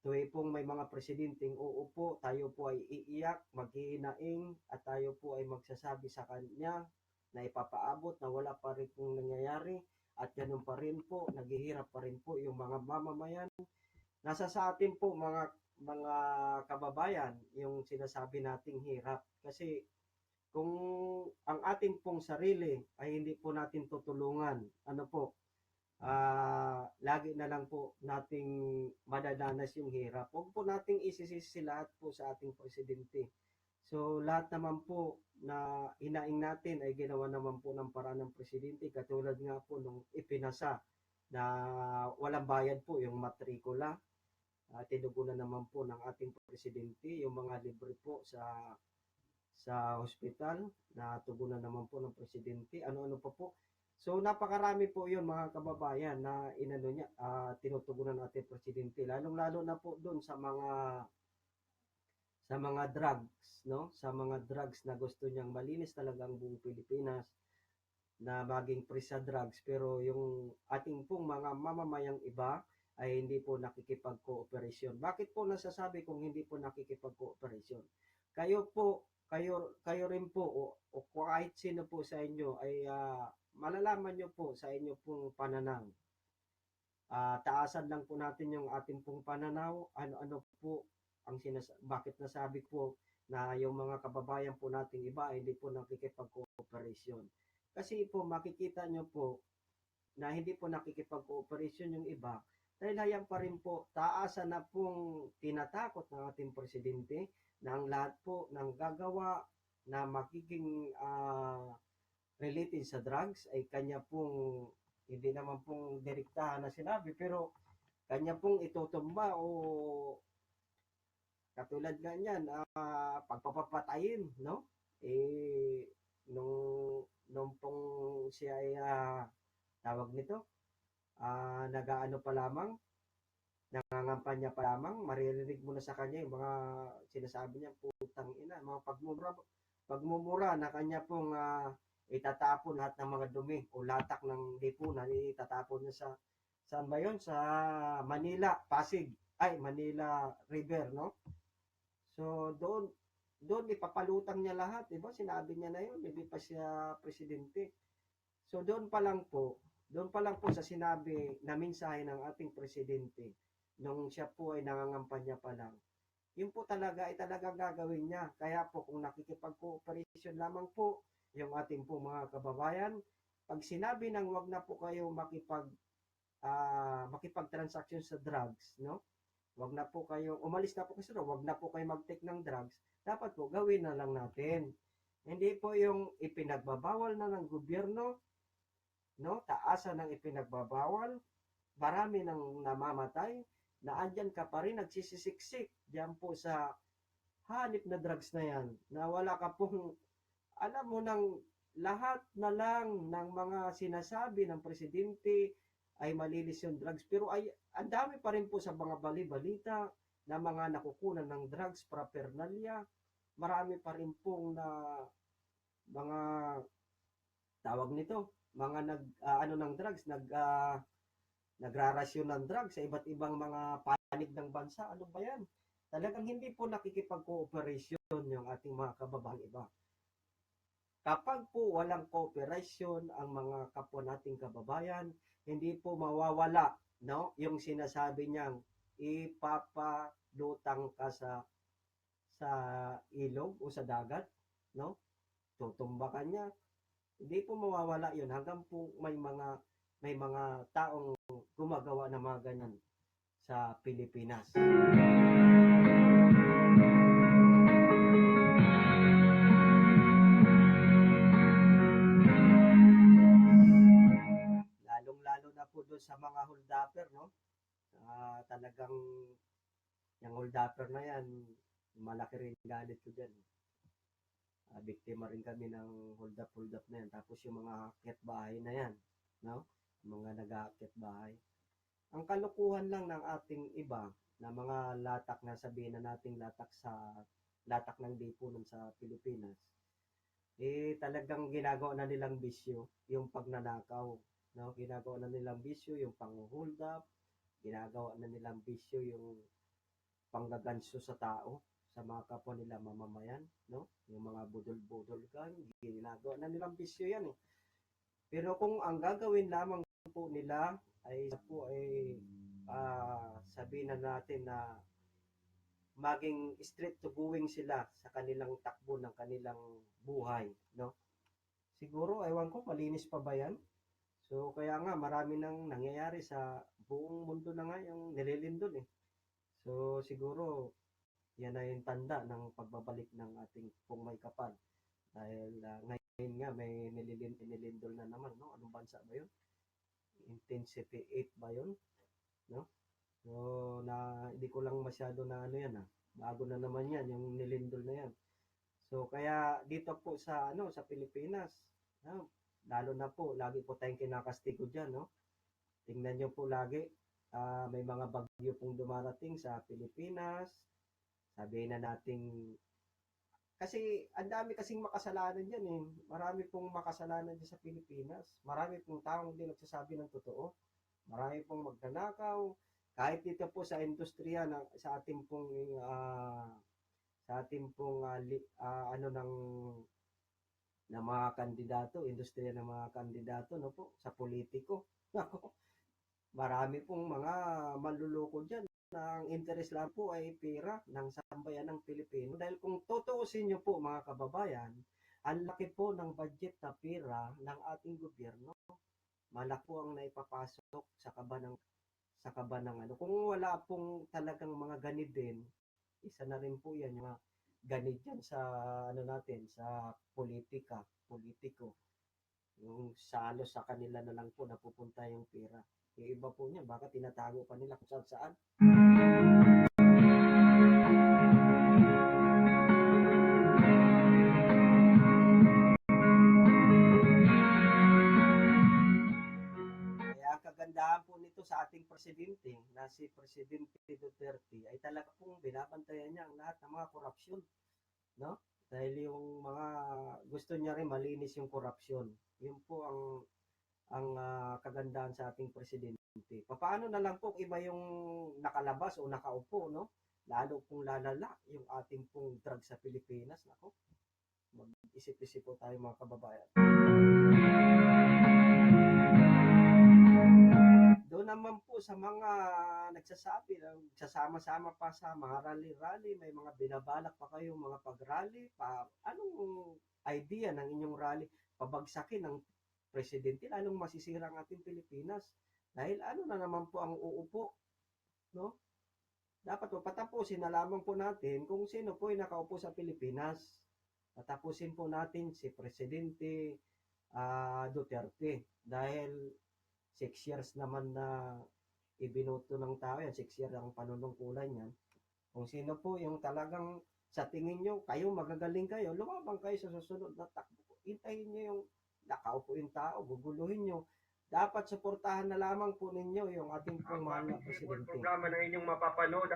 Tuwi pong may mga presidenteng uupo, tayo po ay iiyak, maghihinaing, at tayo po ay magsasabi sa kanya na ipapaabot na wala pa rin pong nangyayari. at ganun pa rin po, naghihirap pa rin po yung mga mamamayan. Nasa sa atin po mga kababayan yung sinasabi nating hirap. Kasi kung ang ating pong sarili ay hindi po natin tutulungan, ano po, lagi na lang po nating madadanas yung hirap. Huwag po nating isisisi lahat po sa ating presidente. So lahat naman po na hinaing natin ay ginawa naman po ng paraan ng presidente, katulad nga po nung ipinasa na walang bayad po yung matrikula. Tinugunan naman po ng ating presidente yung mga libre po sa hospital, na tugunan naman po ng presidente. Ano-ano pa po. So napakarami po yun mga kababayan na inano niya, tinutugunan ng ating presidente. Lalong-lalo na po doon sa mga drugs, no? Sa mga drugs na gusto niyang malinis talaga ang buong Pilipinas, na maging free sa drugs, pero yung ating pong mga mamamayang iba ay hindi po nakikipag-cooperation. Bakit po nasasabi kung hindi po nakikipag-cooperation? Kayo rin po o kahit sino po sa inyo ay malalaman nyo po sa inyo pong pananaw. Taasan lang po natin yung ating pong pananaw, ano-ano po bakit nasabi po na yung mga kababayan po nating iba ay hindi po nakikipag-cooperation. Kasi po makikita nyo po na hindi po nakikipag-cooperation yung iba dahil hayan pa rin po, taasan na pong tinatakot ng ating presidente na ang lahat po ng gagawa na magiging related sa drugs ay kanya pong, hindi naman pong direktahan na sinabi, pero kanya pong itutumba o katulad nga niyan, pagpapatayin, no? Nung pong siya ay tawag nito, nagaano pa lamang, nangangampanya pa lamang, maririnig mo na sa kanya yung mga sinasabi niya, putang ina, mga pagmumura na kanya pong itatapon lahat ng mga dumi o latak ng lipunan, itatapon niya saan ba yun? Sa Manila, Pasig, Manila River, no? So doon ipapalutang niya lahat, 'di ba? Sinabi niya na 'yon, hindi pa siya presidente. So doon pa lang po sa sinabi na mensahe ng ating presidente nung siya po ay nangangampanya pa lang. Yun po talaga ay talagang gagawin niya. Kaya po kung nakikipag-cooperation lamang po yung ating po mga kababayan, pag sinabi nang wag na po kayo makipag-transaction sa drugs, no? Wag na po kayo, umalis na po kasi wag na po kayo mag-take ng drugs, dapat po gawin na lang natin. Hindi po yung ipinagbabawal na ng gobyerno, no? Taasan ng ipinagbabawal, marami nang namamatay, na andyan ka pa rin nagsisisiksik diyan po sa hanip na drugs na yan, na wala ka pong alam mo nang lahat na lang ng mga sinasabi ng presidente ay malinis yung drugs, pero ay ang dami pa rin po sa mga bali-balita na mga nakukunan ng drugs paraphernalia. Marami pa rin pong na mga tawag nito, mga ng drugs, nagrarasyon ng drugs sa iba't ibang mga panig ng bansa. Ano ba yan? Talagang hindi po nakikipag-cooperation yung ating mga kababaang iba. Kapag po walang cooperation ang mga kapwa nating kababayan, hindi po mawawala, no? Yung sinasabi niyang ipapalutang ka sa ilog o sa dagat, no? Tutumba ka niya. Hindi po mawawala 'yun hanggang po may mga taong gumagawa ng mga ganyan sa Pilipinas. Lalong-lalo na po doon sa mga holdapper, no? Talagang yung holdapper na yan, malaki rin galit ko dyan. Biktima rin kami ng hold up na yan. Tapos yung mga aakyat bahay na yan, no? Mga nag-aakyat bahay. Ang kalukuhan lang ng ating iba na mga latak na sabihin na nating latak ng lipunan sa Pilipinas, talagang ginagawa na nilang bisyo yung pagnanakaw, no? Ginagawa na nilang bisyo yung pang-hold up, ginagawa na nilang bisyo yung panggaganso sa tao, sa mga kapwa nila mamamayan, no? Yung mga budol-budol kan, ginagawa na nilang bisyo yan eh. Pero kung ang gagawin lamang po nila ay sabihin na natin na maging straight to going sila sa kanilang takbo ng kanilang buhay, no? Siguro, ewan ko, malinis pa ba yan? So, kaya nga, marami nang nangyayari sa buong mundo na nga yung nililindol eh. So, siguro, yan ay yung tanda ng pagbabalik ng ating pong may kapal. Dahil ngayon nga, may nililindol na naman, no? Anong bansa ba yun? Intensity 8 ba yun? No? So, hindi ko lang masyado na ano yan bago na naman yan, yung nilindol na yan. So, kaya dito po sa Pilipinas, lalo na po, lagi po tayong kinakastigo dyan, no? Tingnan nyo po lagi, may mga bagyo pong dumarating sa Pilipinas. Sabihin na nating, kasi ang dami kasing makasalanan dyan eh. Marami pong makasalanan dyan sa Pilipinas. Marami pong taong hindi nagsasabi ng totoo. Marami pong magnanakaw. Kahit dito po sa industriya sa ating pong ng mga kandidato, industriya ng mga kandidato, no po, sa politiko. Marami pong mga manluloko dyan na ang interest lang po ay pera ng sambayan ng Pilipino. Dahil kung tutuusin nyo po mga kababayan, ang laki po ng budget na pera ng ating gobyerno. Malaki po ang naipapasok sa kaba ng Kung wala pong talagang mga ganid din, isa na rin po yan yung mga ganid yan sa sa politiko. Yung salo sa kanila na lang po napupunta yung pera. Yung iba po niya, baka tinatago pa nila kung saan. Kagandahan po nito sa ating presidente na si Presidente Duterte ay talaga pong binabantayan niya ang lahat ng mga korupsyon, no? Dahil yung mga gusto niya rin malinis yung korupsyon. Yun po ang kagandahan sa ating presidente. Paano na lang po iba yung nakalabas o nakaupo, no? Lalo pong lalala yung ating pong drug sa Pilipinas, nako. Mag-isip-isip po tayo mga kababayan. Doon naman po sa mga nagsasabi, nagsasama-sama pa sa mga rally-rally, may mga binabalak pa kayo, mga pag-rally, anong idea ng inyong rally? Pabagsakin ng presidente, lalong masisira ang ating Pilipinas. Dahil na naman po ang uupo, no? Dapat patapusin na lamang po natin kung sino po ay nakaupo sa Pilipinas. Patapusin po natin si Presidente Duterte. Dahil 6 years naman na ibinoto ng tao yan, 6 years ang panunungkulan yan. Kung sino po yung talagang sa tingin nyo, kayo magagaling kayo, lumabang kayo sa susunod na takbo. Hintayin nyo yung nakaupo yung tao, guguluhin nyo. Dapat suportahan na lamang po ninyo yung ating pong mahal na presidente. Programa na inyong mapapanood.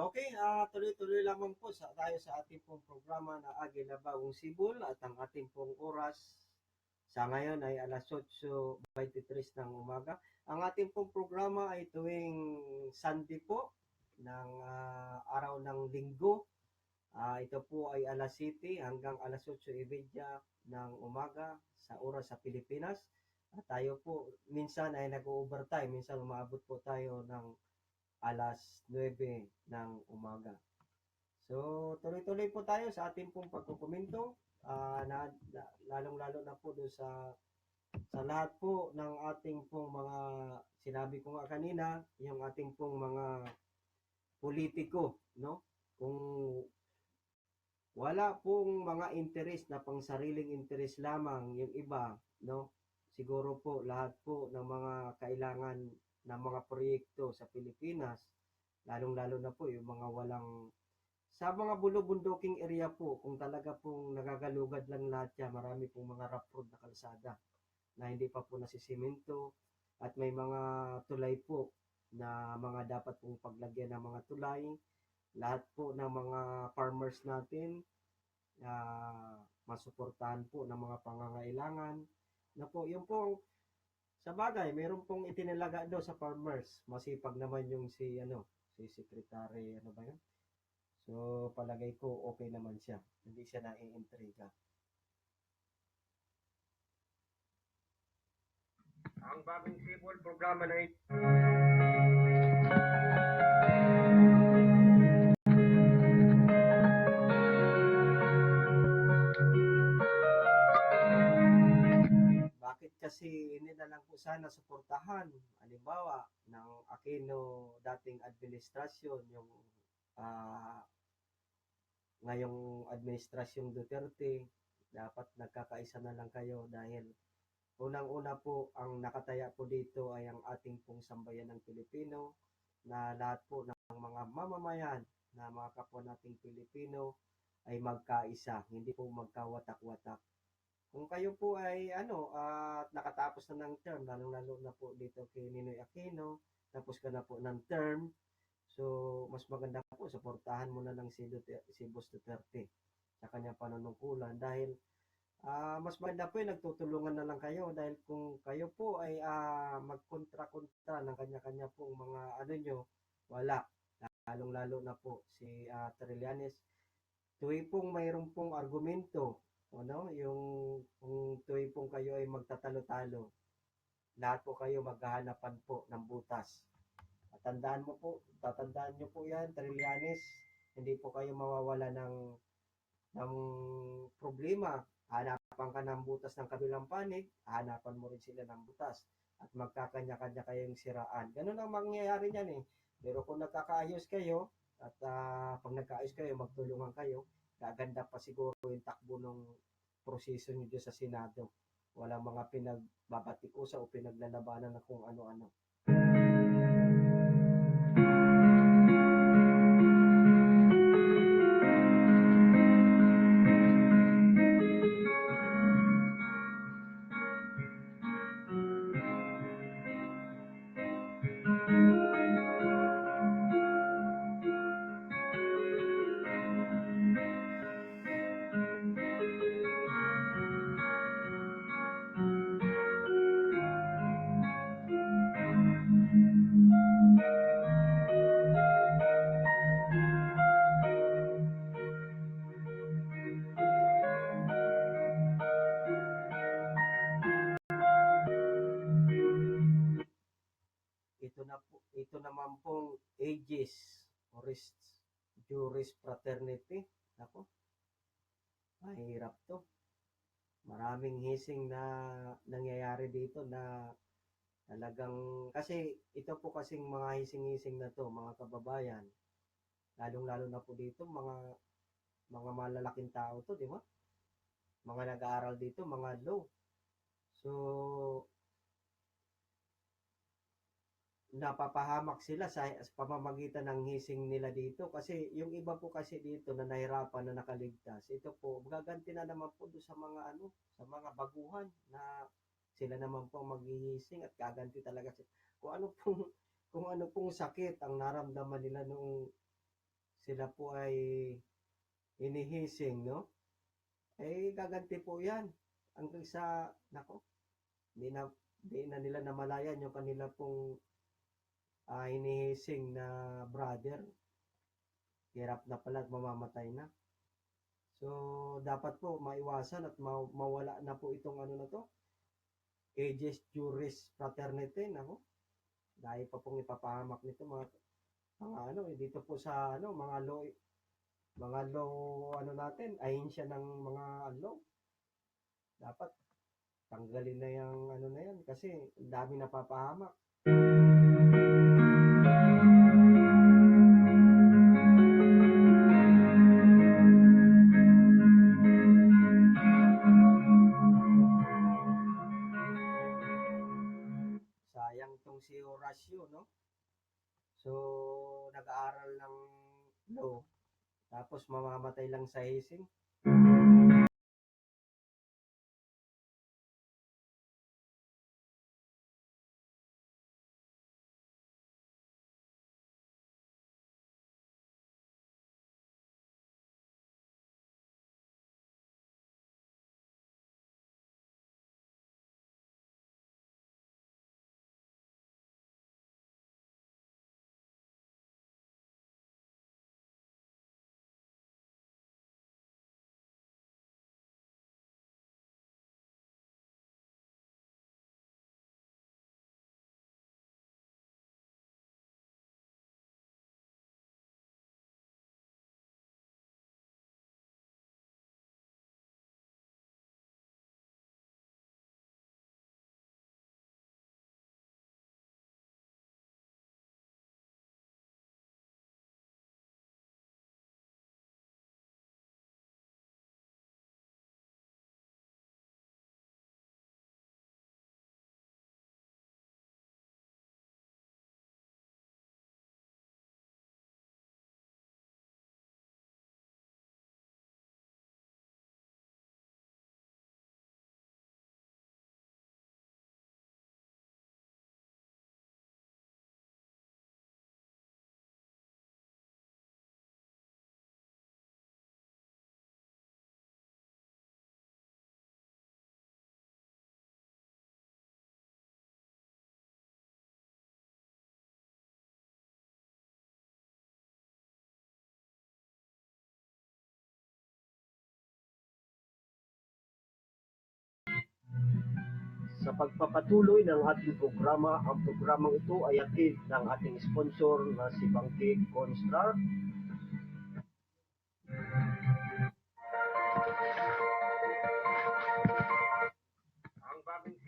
Okay, tuloy-tuloy lamang po tayo sa ating pong programa na Agila Bagong Sibol at ang ating pong oras sa ngayon ay alas 8:23 ng umaga. Ang ating pong programa ay tuwing Sunday po ng araw ng Linggo. Ito po ay alas 7 hanggang alas 8:30 ng umaga sa oras sa Pilipinas. At tayo po minsan ay nag-overtime, minsan umaabot po tayo ng alas 9 ng umaga. So, tuloy-tuloy po tayo sa ating pong pagkukomento. Lalong-lalo na po doon sa lahat po ng ating pong mga sinabi ko nga kanina, yung ating pong mga politiko, no? Kung wala pong mga interes na pang sariling interes lamang yung iba, no? Siguro po lahat po ng mga kailangan ng mga proyekto sa Pilipinas, lalong-lalo na po yung mga walang sa mga bulubunduking area po, kung talaga pong nagagalugad lang lahat yan, marami pong mga rough road na kalsada na hindi pa po nasisimento at may mga tulay po na mga dapat pong paglagyan ng mga tulay. Lahat po ng mga farmers natin na masuportahan po ng mga pangangailangan na po yung pong sa bagay, meron pong itinalaga daw sa farmers. Masipag naman yung si Secretary, ano ba yun? So, palagay ko okay naman siya. Hindi siya naiintriga. Ang bagong civil programa na ito. Bakit kasi hindi na lang po sana suportahan, halimbawa, ng Aquino dating administrasyon, yung ah, ngayong administrasyong Duterte, dapat nagkakaisa na lang kayo dahil unang-una po ang nakataya po dito ay ang ating pong sambayan ng Pilipino na lahat po ng mga mamamayan na mga kapwa nating Pilipino ay magkaisa, hindi po magkawatak-watak. Kung kayo po ay at nakatapos na ng term, lalong-lalo na po dito kay Ninoy Aquino, tapos ka na po ng term, so mas maganda po suportahan mo na lang si Boss Duterte sa kanyang panunungkulan dahil mas maganda po yung nagtutulungan na lang kayo dahil kung kayo po ay magkontra-kontra ng kanya-kanya pong mga nyo, wala. Lalong-lalo na po si Trillanes. Tuwi pong mayroon pong argumento, yung kung tuwi pong kayo ay magtatalo-talo, lahat po kayo maghahanapan po ng butas. Tatandaan nyo po yan, Trillanes, hindi po kayo mawawala ng problema. Hanapan ka ng butas ng kabilang panig, hanapan mo rin sila ng butas. At magkakanya-kanya kayong siraan. Ganun ang mangyayari niyan eh. Pero kung nagkakaayos kayo, at pag nagkaayos kayo, magtulungan kayo, gaganda pa siguro yung takbo ng proseso nyo dyan sa Senado. Walang mga pinagbabatikusa o pinaglalabanan na kung ano-ano. Ito naman pong ages or juris fraternity. Ako, mahirap to. Maraming hising na nangyayari dito na talagang, kasi ito po kasing mga hising-hising na to, mga kababayan, lalong-lalo na po dito, mga malalaking tao to, di ba? Mga nag-aaral dito, mga law. So, napapahamak sila sa pamamagitan ng hising nila dito kasi yung iba po kasi dito na nahirapan na nakaligtas, ito po gaganti na naman po doon sa mga sa mga baguhan na sila naman po maghihising at gaganti talaga sila kung ano pong sakit ang naramdaman nila nung sila po ay inihising, no? Eh gaganti po 'yan hanggang sa nako, di na nila namalayan yung kanila pong inihising na brother, hirap na pala at mamamatay na. So, dapat po maiwasan at mawala na po itong na to, ages juris fraternity, nako. Dahil pa pong ipapahamak nito mga dito po sa mga law mga low ano natin, ahensya ng mga low. Dapat tanggalin na yung ano na yan kasi ang dami napapahamak. Sayang tong si Horacio, no? So, nag-aaral ng law, tapos mamamatay lang sa hising. Sa pagpapatuloy ng ating programa, ang programang ito ay hatid ng ating sponsor na si Bangkig Constar. Ang bagong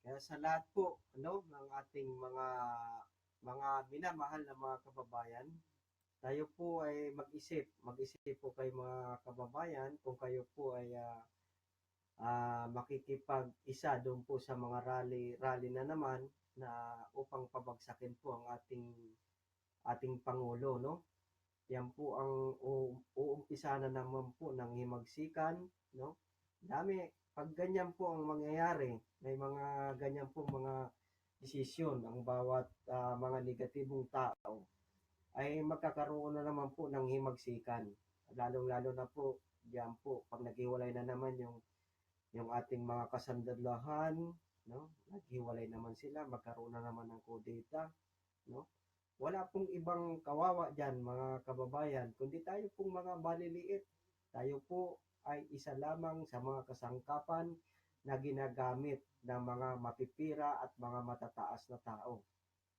kaya sa lahat po ng ating mga minamahal na mga kababayan, tayo po ay mag-isip po kayo mga kababayan kung kayo po ay makikipag-isa doon po sa mga rally na naman na upang pabagsakin po ang ating pangulo, no? Yan po ang uumpisa na naman po ng himagsikan, no? Dami, pag ganyan po ang mangyayari, may mga ganyan po mga desisyon ang bawat mga negatibong tao, ay magkakaroon na naman po ng himagsikan. Lalong-lalo na po, diyan po, pag naghiwalay na naman yung ating mga kasandaluhan, no? Naghiwalay naman sila, magkaroon na naman ng kudeta, no? Wala pong ibang kawawa diyan, mga kababayan, kundi tayo pong mga maliliit. Tayo po ay isa lamang sa mga kasangkapan na ginagamit ng mga mapipira at mga matataas na tao,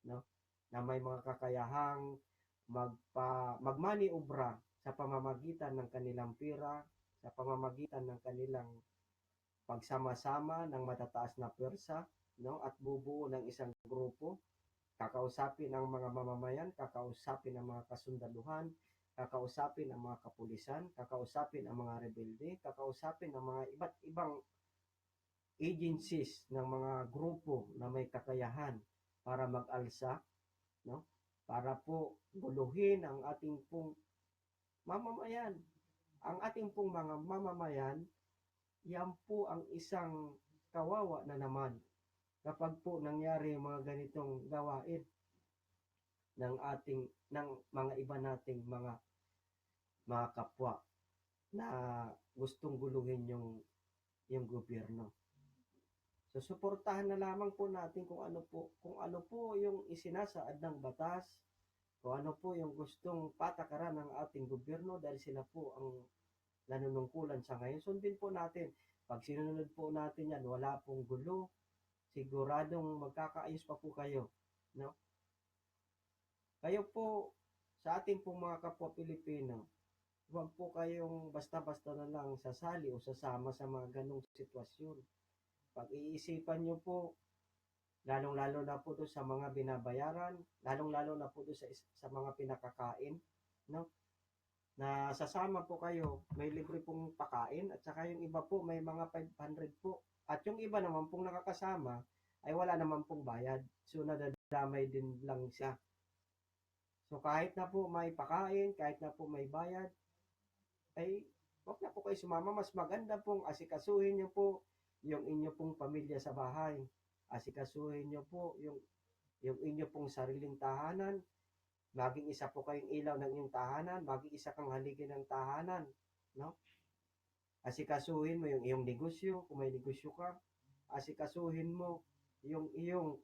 no? Na may mga kakayahang magmaniobra sa pamamagitan ng kanilang pira, sa pamamagitan ng kanilang pagsama-sama ng matataas na pwersa, no? At bubuo ng isang grupo, kakausapin ang mga mamamayan, kakausapin ang mga kasundaluhan, kakausapin ang mga kapulisan, kakausapin ang mga rebelde, kakausapin ang mga iba't ibang agencies ng mga grupo na may kakayahan para mag-alsa, no? Para po guluhin ang ating pong mamamayan. Ang ating pong mga mamamayan, yan po ang isang kawawa na naman kapag po nangyari mga ganitong gawain ng mga iba nating mga kapwa na gustong guluhin yung yung gobyerno. So suportahan na lamang po natin kung ano po yung isinasaad ng batas, kung ano po yung gustong patakaran ng ating gobyerno dahil sila po ang nanunungkulan sa ngayon. Sundin po natin. Pag sinunod po natin yan, wala pong gulo, siguradong magkakaayos pa po kayo. No? Kayo po, sa ating pong mga kapwa Pilipino, huwag po kayong basta-basta na lang sasali o sasama sa mga ganong sitwasyon. Pag-iisipan nyo po, lalong-lalo na po doon sa mga binabayaran, lalong-lalo na po doon sa mga pinakakain, no? Na sasama po kayo, may libre pong pakain, at saka yung iba po may mga 500 po. At yung iba naman pong nakakasama, ay wala naman pong bayad. So, nadadamay din lang siya. So, kahit na po may pakain, kahit na po may bayad, ay wag na po kayo sumama. Mas maganda pong asikasuhin nyo po yung inyo pong pamilya sa bahay. Asikasuhin nyo po yung inyo pong sariling tahanan. Maging isa po kayong ilaw ng inyong tahanan. Maging isa kang haligi ng tahanan. No? Asikasuhin mo yung iyong negosyo, kung may negosyo ka. Asikasuhin mo yung iyong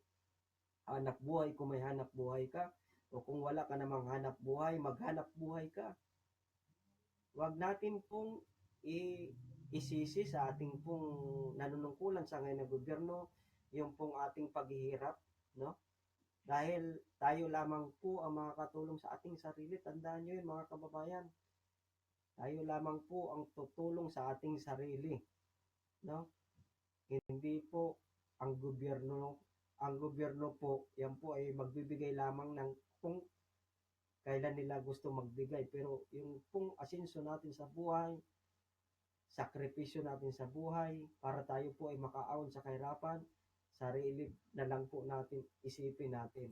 hanap buhay, kung may hanap buhay ka. O kung wala ka namang hanap buhay, maghanap buhay ka. Huwag natin pong isisi sa ating pong nanunungkulan sa ngayon ng gobyerno yung pong ating paghihirap, no? Dahil tayo lamang po ang makakatulong sa ating sarili. Tandaan nyo yun, mga kababayan. Tayo lamang po ang tutulong sa ating sarili, no? Hindi po ang gobyerno. Ang gobyerno po, yan po ay magbibigay lamang ng kung kailan nila gusto magbigay. Pero yung pong asenso natin sa buhay, sakripisyo natin sa buhay, para tayo po ay makaahon sa kahirapan, sarili na lang po natin, isipin natin.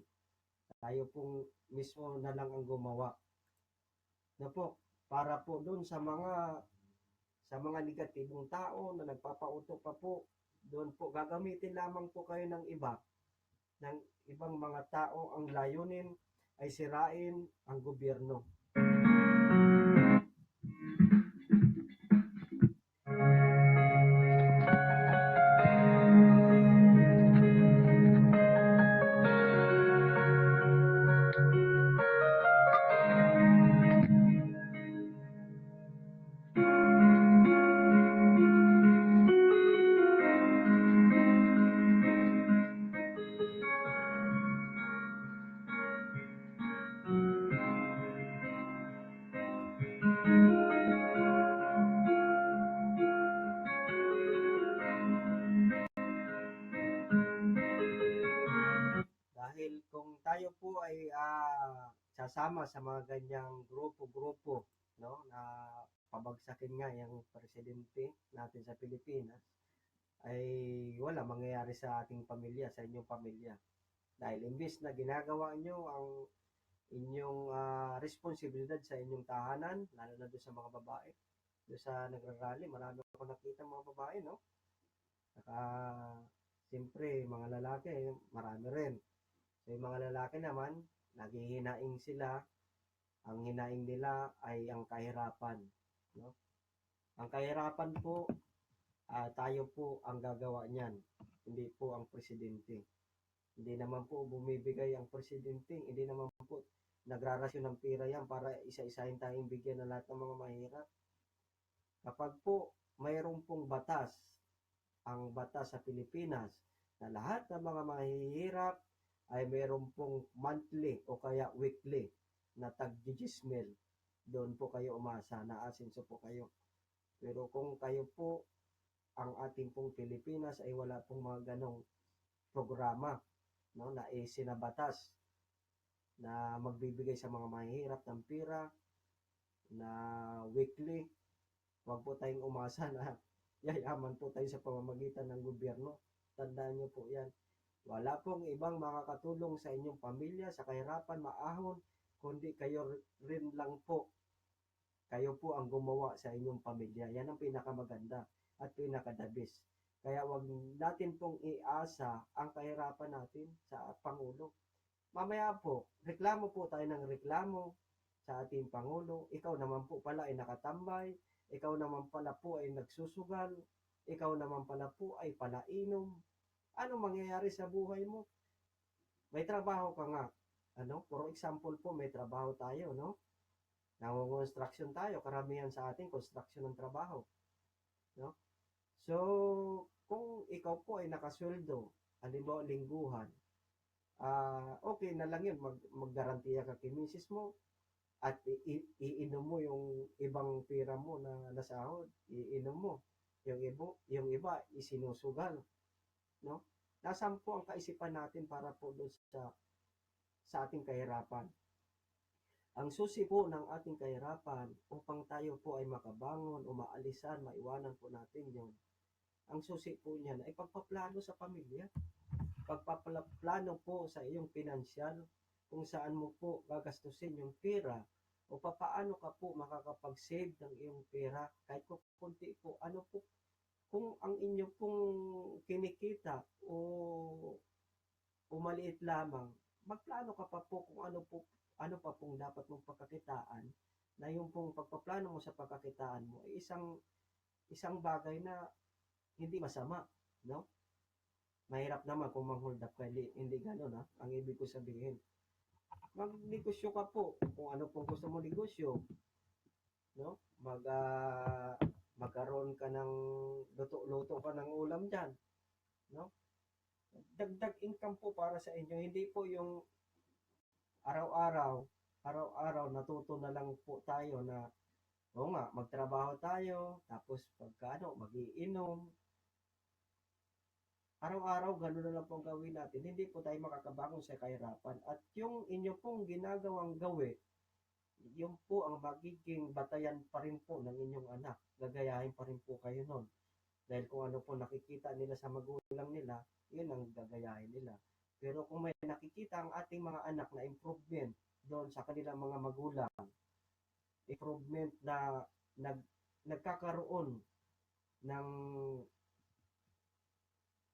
Tayo pong mismo na lang ang gumawa. Na po, para po doon sa mga negatibong tao na nagpapauto pa po, doon po gagamitin lamang po kayo ng ibang mga tao. Ang layunin ay sirain ang gobyerno. Dahil kung tayo po ay sasama sa mga ganyang grupo-grupo, no, na pabagsakin nga yung presidente natin sa Pilipinas, ay wala mangyayari sa ating pamilya, sa inyong pamilya. Dahil imbis na ginagawa nyo ang inyong responsibilidad sa inyong tahanan, lalo na doon sa mga babae, doon sa nagrarally, marami ako nakita mga babae, no? Saka, siyempre, mga lalaki, marami rin. So, yung mga lalaki naman, naghihinaing sila. Ang hinaing nila ay ang kahirapan. No? Ang kahirapan po, tayo po ang gagawa niyan. Hindi po ang presidente. Hindi naman po bumibigay ang presidente. Hindi naman po nagrarasyon ng pera yan para isa-isahin tayong bigyan ng lahat ng mga mahirap. Kapag po mayroong pong batas, ang batas sa Pilipinas, na lahat ng mga mahihirap ay mayroon pong monthly o kaya weekly na tag-gismil. Doon po kayo umasa, naasenso po kayo. Pero kung kayo po, ang ating pong Pilipinas ay wala pong mga ganong programa, no, na isinabatas na magbibigay sa mga mahihirap ng pera na weekly. Huwag po tayong umasa na yayaman po tayo sa pamamagitan ng gobyerno. Tandaan nyo po yan. Wala pong ibang makakatulong sa inyong pamilya sa kahirapan, maahon, kundi kayo rin lang po. Kayo po ang gumawa sa inyong pamilya. Yan ang pinakamaganda at pinakadabis. Kaya wag natin pong iasa ang kahirapan natin sa Pangulo. Mamaya po, reklamo po tayo ng reklamo sa ating Pangulo. Ikaw naman po pala ay nakatambay. Ikaw naman pala po ay nagsusugal. ikaw naman pala po ay palainom. Ano mangyayari sa buhay mo? May trabaho ka nga. Ano? For example po, may trabaho tayo, no? Nangongconstruction tayo. Karamihan sa atin, construction ng trabaho. No? So, kung ikaw po ay nakasweldo, halimbawa lingguhan, okay na lang yun, maggarantiya ka kay misis mo, at iinom mo yung ibang pira mo na nasahod, iinom mo. Yung iba isinusugal, no? Nasaan po ang kaisipan natin para po doon sa ating kahirapan? Ang susi po ng ating kahirapan upang tayo po ay makabangon, umaalisan, maiwanan po natin yon. Ang susi po niyan ay pagpaplano sa pamilya. Pagpaplano po sa iyong pinansyal, kung saan mo po gagastusin yung pera o papaano ka po makakapag-save ng iyong pera kahit po kunti po. Ano po kung ang inyo pong kinikita o maliit lamang, magplano ka pa po kung ano pa pong dapat mong pagkakitaan, na yung pong pagpaplano mo sa pagkakitaan mo ay isang bagay na hindi masama, no? Mahirap naman kung mang-hold up ka, hindi gano'n, ha? Ang ibig ko sabihin, magnegosyo ka po kung ano pong gusto mo negosyo, no? Magkaroon ka ng luto ka ng ulam diyan, no? Dagdag income po para sa inyo, hindi po yung araw-araw natuto na lang po tayo na oo nga, magtrabaho tayo, tapos pagka magiinom. Araw-araw, gano'n na lang pong gawin natin. Hindi po tayo makakabangon sa kahirapan. At yung inyo pong ginagawang gawi, yun po ang magiging batayan pa rin po ng inyong anak. Gagayahin pa rin po kayo nun. Dahil kung ano po nakikita nila sa magulang nila, yun ang gagayahin nila. Pero kung may nakikita ang ating mga anak na improvement doon sa kanilang mga magulang, improvement na nagkakaroon ng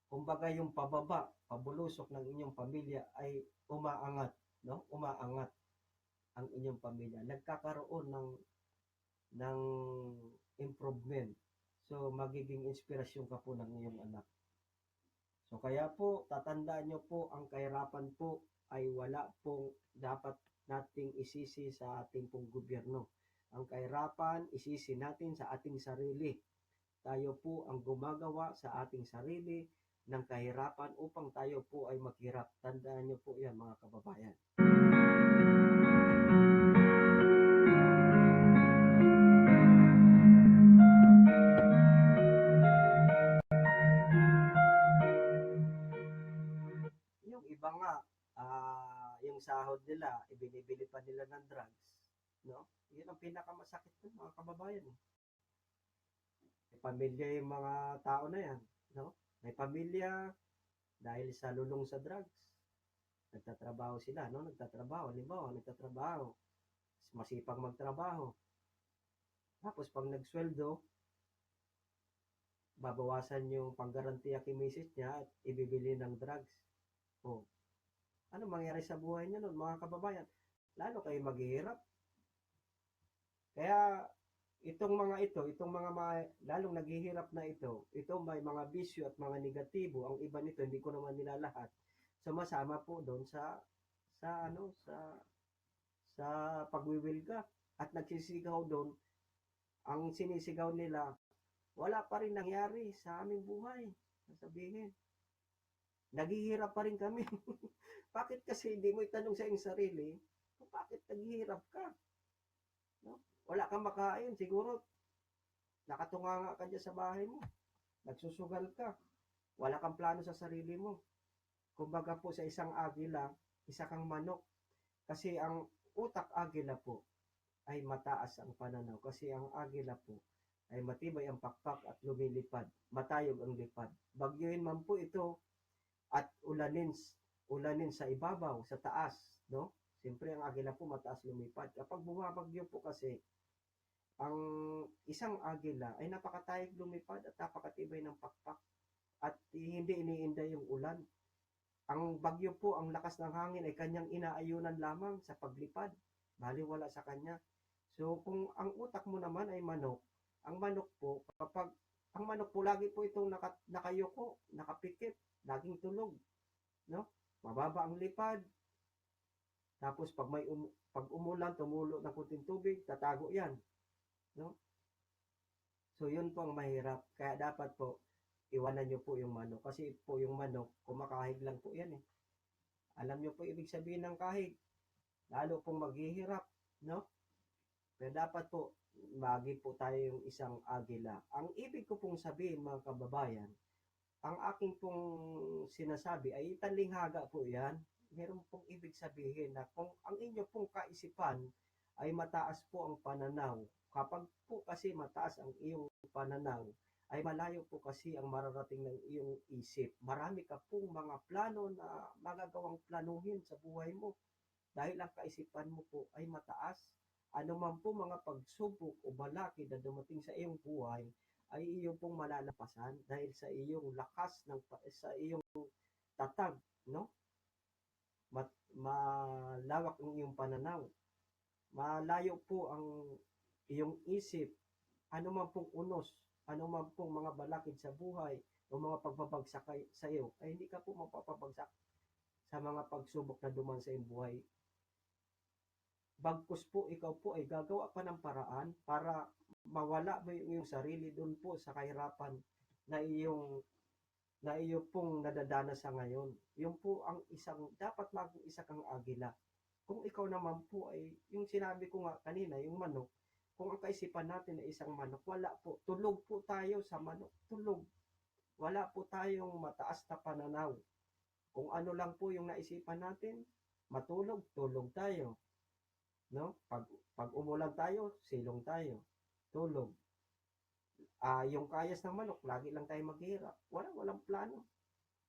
kumbaga yung pabulusok ng inyong pamilya ay umaangat, no? Umaangat ang inyong pamilya. Nagkakaroon ng improvement. So, magiging inspirasyon ka po ng iyong anak. So, kaya po, tatandaan nyo po, ang kahirapan po ay wala pong dapat nating isisi sa ating pong gobyerno. Ang kahirapan, isisi natin sa ating sarili. Tayo po ang gumagawa sa ating sarili ng kahirapan upang tayo po ay maghirap. Tandaan nyo po yan, mga kababayan. Yung iba nga, yung sahod nila, ibinibili pa nila ng drugs, no? Yun ang pinakamasakit ng mga kababayan. May pamilya yung mga tao na yan, no? May pamilya dahil sa lulong sa drugs. Nagtatrabaho sila, no? Nagtatrabaho. Masipag magtrabaho. Tapos pag nagsweldo, babawasan yung panggarantiya kay misis niya at ibibili ng drugs. O, ano mangyari sa buhay niya nun, mga kababayan? Lalo kayo maghihirap. Kaya, itong mga lalong naghihirap na ito may mga bisyo at mga negatibo. Ang iba nito, hindi ko naman nilalahat. Sumasama po doon sa pagwiwilga at nagsisigaw doon. Ang sinisigaw nila, wala pa rin nangyari sa aming buhay. Sasabihin, naghihirap pa rin kami. Bakit kasi hindi mo itanong sa iyong sarili, bakit naghihirap ka? No? Wala kang makain, siguro nakatunganga ka dyan sa bahay mo. Nagsusugal ka. Wala kang plano sa sarili mo. Kumbaga po sa isang agila, isa kang manok. Kasi ang utak agila po ay mataas ang pananaw. Kasi ang agila po ay matibay ang pakpak at lumilipad. Matayog ang lipad. Bagyuhin man po ito at ulanin sa ibabaw, sa taas, no? Siyempre ang agila po mataas lumipad. Kapag bumabagyo po kasi, ang isang agila ay napakatayog lumipad at napakatibay ng pakpak at hindi iniinda yung ulan. Ang bagyo po, ang lakas ng hangin ay kanyang inaayunan lamang sa paglipad. Baliwala sa kanya. So kung ang utak mo naman ay manok, ang manok po kapag Ang manok po lagi po itong nakayuko, nakapikit, laging tulog, no? Mababa ang lipad. Tapos pag umulan, tumulo ng kunting tubig, tatago 'yan, no? So yun po ang mahirap. Kaya dapat po iwanan niyo po yung manok kasi po yung manok kumakahig lang po 'yan eh. Alam niyo po ibig sabihin ng kahig, lalo pong maghihirap, no? Kaya dapat po magi po tayo yung isang agila. Ang ibig ko pong sabihin mga kababayan, ang aking pong sinasabi ay talinghaga po yan. Meron pong ibig sabihin na kung ang inyo pong kaisipan ay mataas po ang pananaw, kapag po kasi mataas ang iyong pananaw, ay malayo po kasi ang mararating ng iyong isip. Marami ka pong mga plano na magagawang planuhin sa buhay mo dahil ang kaisipan mo po ay mataas. Ano man po mga pagsubok o balakid na dumating sa iyong buhay ay iyong pong malalampasan dahil sa iyong lakas sa iyong tatag, no? Malawak ang iyong pananaw. Malayo po ang iyong isip. Ano man pong unos, ano man pong mga balakid sa buhay o mga pagbabagsak sa iyo, ay hindi ka po mapapabagsak sa mga pagsubok na duman sa iyong buhay. Bagkus po ikaw po ay gagawa pa ng paraan para mawala mo yung iyong sarili doon po sa kahirapan na iyo pong nadadana sa ngayon. Yun po ang isang, dapat maging isa kang agila. Kung ikaw naman po ay, yung sinabi ko nga kanina, yung manok, kung ang kaisipan natin ay isang manok, wala po. Tulog po tayo sa manok. Tulog. Wala po tayong mataas na pananaw. Kung ano lang po yung naisipan natin, matulog, tulog tayo. No? Pag umulan tayo, silong tayo. Tulog. Yung kayas ng manok, lagi lang tayo maghihirap. Walang plano.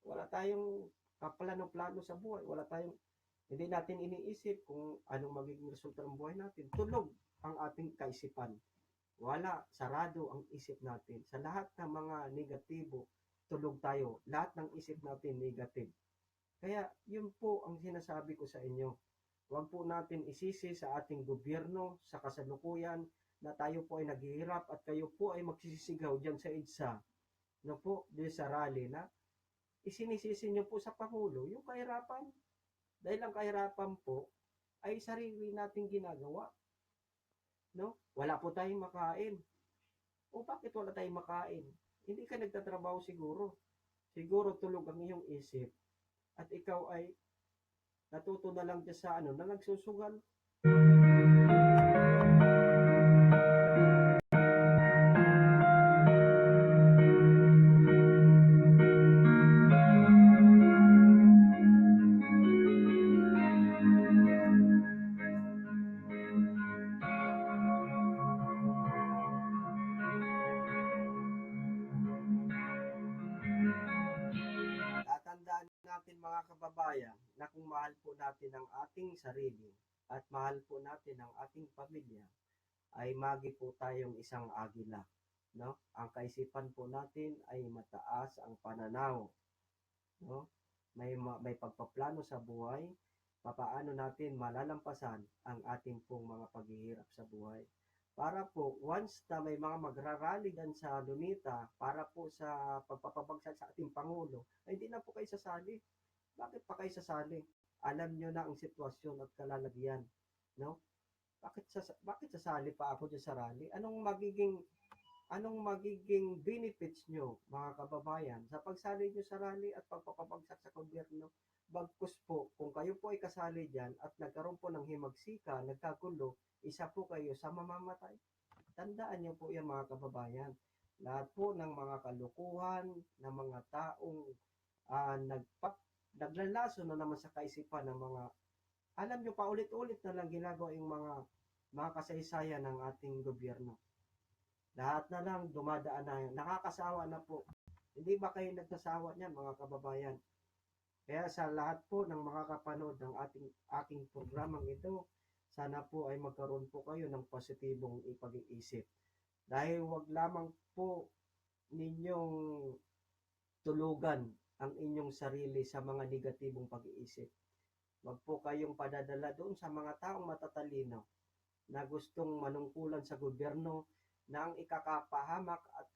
Wala tayong plano sa buhay. Hindi natin iniisip kung anong magiging resulta ng buhay natin. Tulog ang ating kaisipan. Wala, sarado ang isip natin. Sa lahat ng mga negatibo, tulog tayo. Lahat ng isip natin negative. Kaya yun po ang sinasabi ko sa inyo. Huwag po natin isisi sa ating gobyerno, sa kasalukuyan, na tayo po ay naghihirap at kayo po ay magsisigaw dyan sa EDSA, no po, dyan sa rally na isinisisi nyo po sa Pangulo yung kahirapan. Dahil ang kahirapan po ay sarili nating ginagawa. No? Wala po tayong makain. O bakit wala tayong makain? Hindi ka nagtatrabaho siguro. Siguro tulog ang iyong isip at ikaw ay natuto na lang dyan sa na nagsusugal. Tatandaan natin mga kababayan na kung mahal po natin ang ating sarili at mahal po natin ang ating pamilya, ay magi po tayong isang agila. No? Ang kaisipan po natin ay mataas ang pananaw. No? May pagpaplano sa buhay, papaano natin malalampasan ang ating pong mga paghihirap sa buhay. Para po, once na may mga magrarally dan sa Lunita para po sa pagpapabagsak sa ating Pangulo, ay hindi na po kayo sasali. Bakit pa kayo sasali? Alam nyo na ang sitwasyon at kalalagyan. No? Bakit sasali pa ako dyan sa rally? Anong magiging benefits nyo, mga kababayan, sa pagsali nyo sa rally at pagpapabagsak sa gobyerno? Bagkus po, kung kayo po ay kasali dyan at nagkaroon po ng himagsika, nagkagulo, isa po kayo sa mamamatay. Tandaan nyo po yan mga kababayan. Lahat po ng mga kalukuhan, ng mga taong naglalaso na naman sa kaisipan ng mga, alam nyo pa ulit-ulit na lang ginagawa yung mga kasaysayan ng ating gobyerno. Lahat na lang dumadaan na yan. Nakakasawa na po. Hindi ba kayo nagsasawa niyan mga kababayan? Kaya sa lahat po ng makakapanood ng aking programang ito, sana po ay magkaroon po kayo ng positibong ipag-iisip. Dahil wag lamang po ninyong tulugan ang inyong sarili sa mga negatibong pag-iisip. Wag po kayong padadala doon sa mga taong matatalino na gustong manungkulan sa gobyerno, na ang ikakapahamak at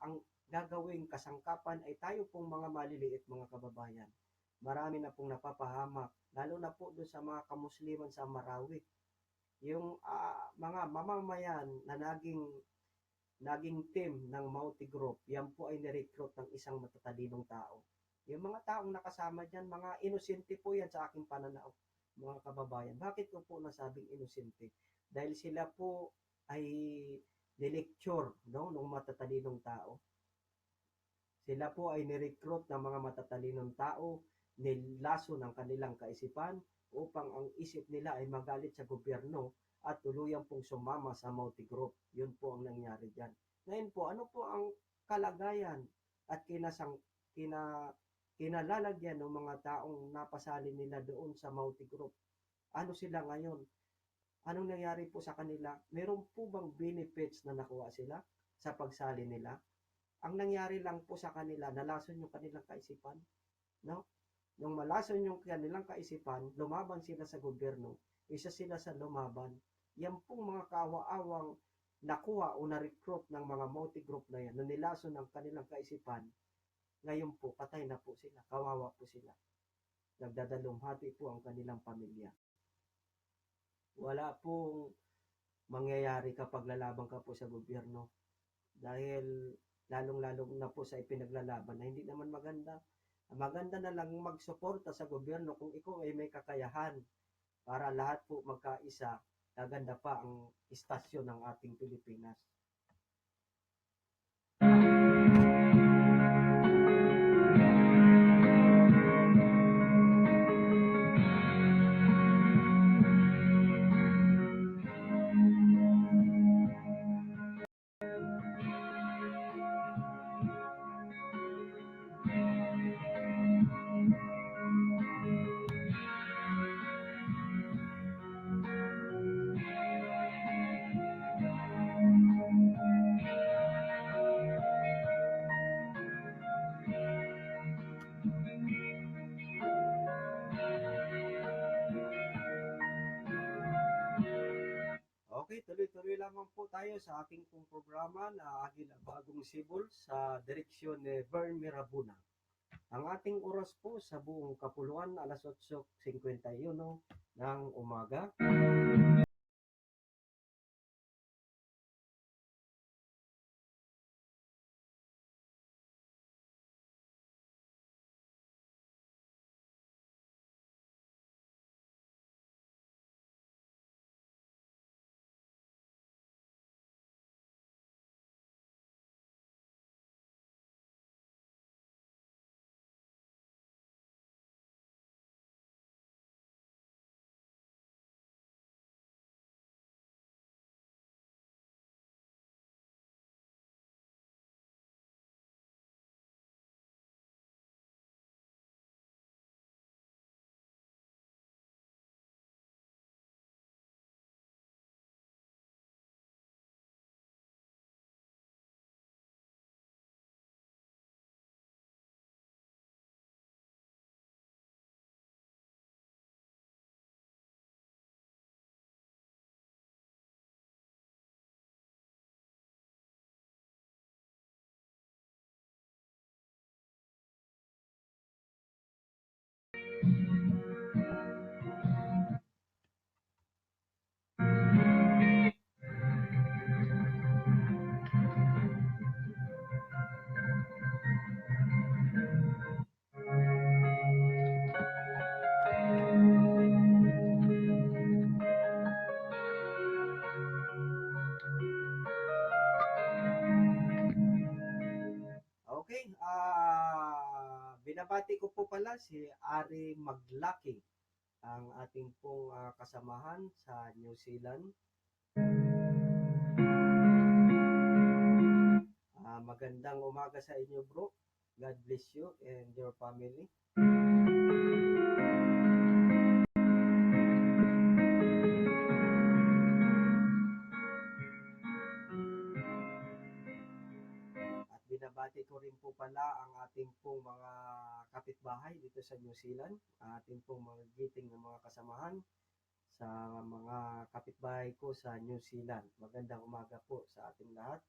ang gagawing kasangkapan ay tayo pong mga maliliit mga kababayan. Marami na pong napapahamak, lalo na po doon sa mga kamusliman sa Marawi. Yung mga mamamayan na naging team ng Mauti Group, yan po ay nirecruit ng isang matatalinong tao. Yung mga taong nakasama dyan, mga inosente po yan sa aking pananaw, mga kababayan. Bakit ko po nasabing inosente? Dahil sila po ay nilecture, no, ng matatalinong tao. Sila po ay nirecruit ng mga matatalinong tao, nilaso ng kanilang kaisipan upang ang isip nila ay magalit sa gobyerno at tuluyang pong sumama sa Mauti Group. Yun po ang nangyari dyan. Ngayon po, ano po ang kalagayan at kinalalagyan ng mga taong napasali nila doon sa Mauti Group? Ano sila ngayon? Anong nangyari po sa kanila? Meron po bang benefits na nakuha sila sa pagsali nila? Ang nangyari lang po sa kanila, nalason yung kanilang kaisipan. No? Nung malason yung kanilang kaisipan, lumaban sila sa gobyerno, isa sila sa lumaban. Yan pong mga kaawa-awang nakuha o na-recruit ng mga Mauti Group na yan, na nilason ng kanilang kaisipan, ngayon po, patay na po sila, kawawa po sila. Nagdadalumhati po ang kanilang pamilya. Wala pong mangyayari kapag lalaban ka po sa gobyerno. Dahil lalong-lalong na po sa ipinaglalaban na hindi naman maganda. Maganda na lang magsuporta sa gobyerno kung ikaw ay may kakayahan para lahat po magkaisa, gaganda pa ang istasyon ng ating Pilipinas. Okay, tuloy-tuloy lamang po tayo sa ating pong programa na Agila Bagong Sibol sa direksyon ni Vern Mirabuna. Ang ating oras po sa buong kapuluan, alas 8:51 ng umaga. Okay, binabati ko po pala si Ari Maglaki, ang ating pong kasamahan sa New Zealand. Magandang umaga sa inyo, bro. God bless you and your family. At binabati ko rin po pala ang ating pong mga kapitbahay dito sa New Zealand, ating pong mga giting ng mga kasamahan sa mga kapitbahay ko sa New Zealand. Magandang umaga po sa ating lahat.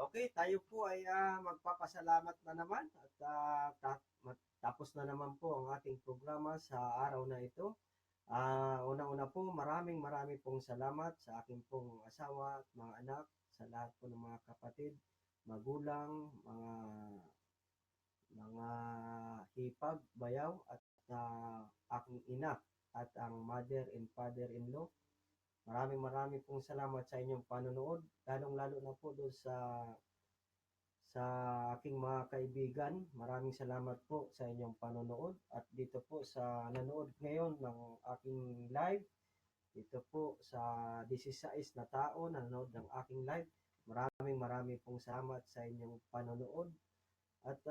Okay, tayo po ay magpapasalamat na naman at tapos na naman po ang ating programa sa araw na ito. Una-una po, maraming pong salamat sa aking pong asawa at mga anak, sa lahat po ng mga kapatid, magulang, mga hipag, bayaw, at aking ina at ang mother and father-in-law. Maraming pong salamat sa inyong panonood, lalong-lalo na po doon sa aking mga kaibigan. Maraming salamat po sa inyong panonood at dito po sa nanood ngayon ng aking live, dito po sa 16 na tao na nanood ng aking live. Maraming pong salamat sa inyong panonood at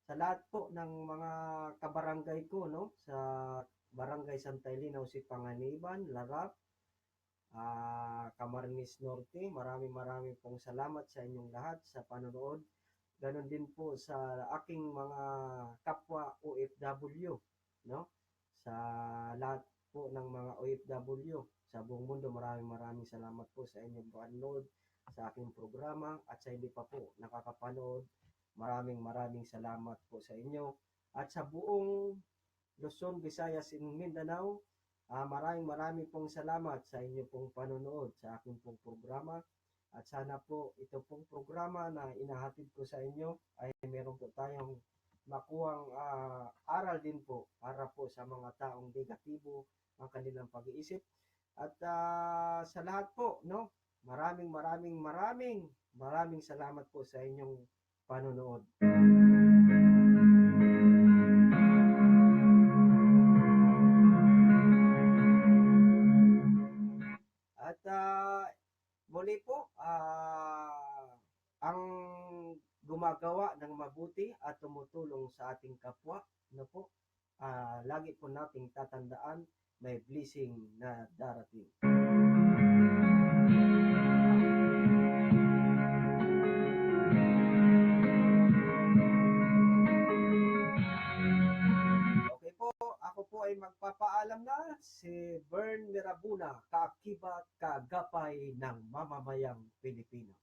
sa lahat po ng mga kabarangay ko, no, sa Barangay Santa Elena, Panganiban, Larap, Camarines Norte, maraming pong salamat sa inyong lahat sa panonood. Ganon din po sa aking mga kapwa OFW, no? Sa lahat po ng mga OFW sa buong mundo, maraming salamat po sa inyong panonood sa aking programa at sa hindi pa po nakakapanood, maraming salamat po sa inyo. At sa buong Luzon, Visayas, and Mindanao, maraming pong salamat sa inyo pong panonood sa aking pong programa. At sana po ito pong programa na inahatid ko sa inyo ay meron po tayong makuhang aral din po para po sa mga taong negatibo ang kanilang pag-iisip. At sa lahat po, no, maraming salamat po sa inyong panonood. At muli po, ang gumagawa ng mabuti at tumutulong sa ating kapwa, no po, lagi po nating tatandaan, may blessing na darating. Okay po, ako po ay magpapaalam na, si Bern Mirabuna, kaakibat kagapay ng mamamayang Pilipino.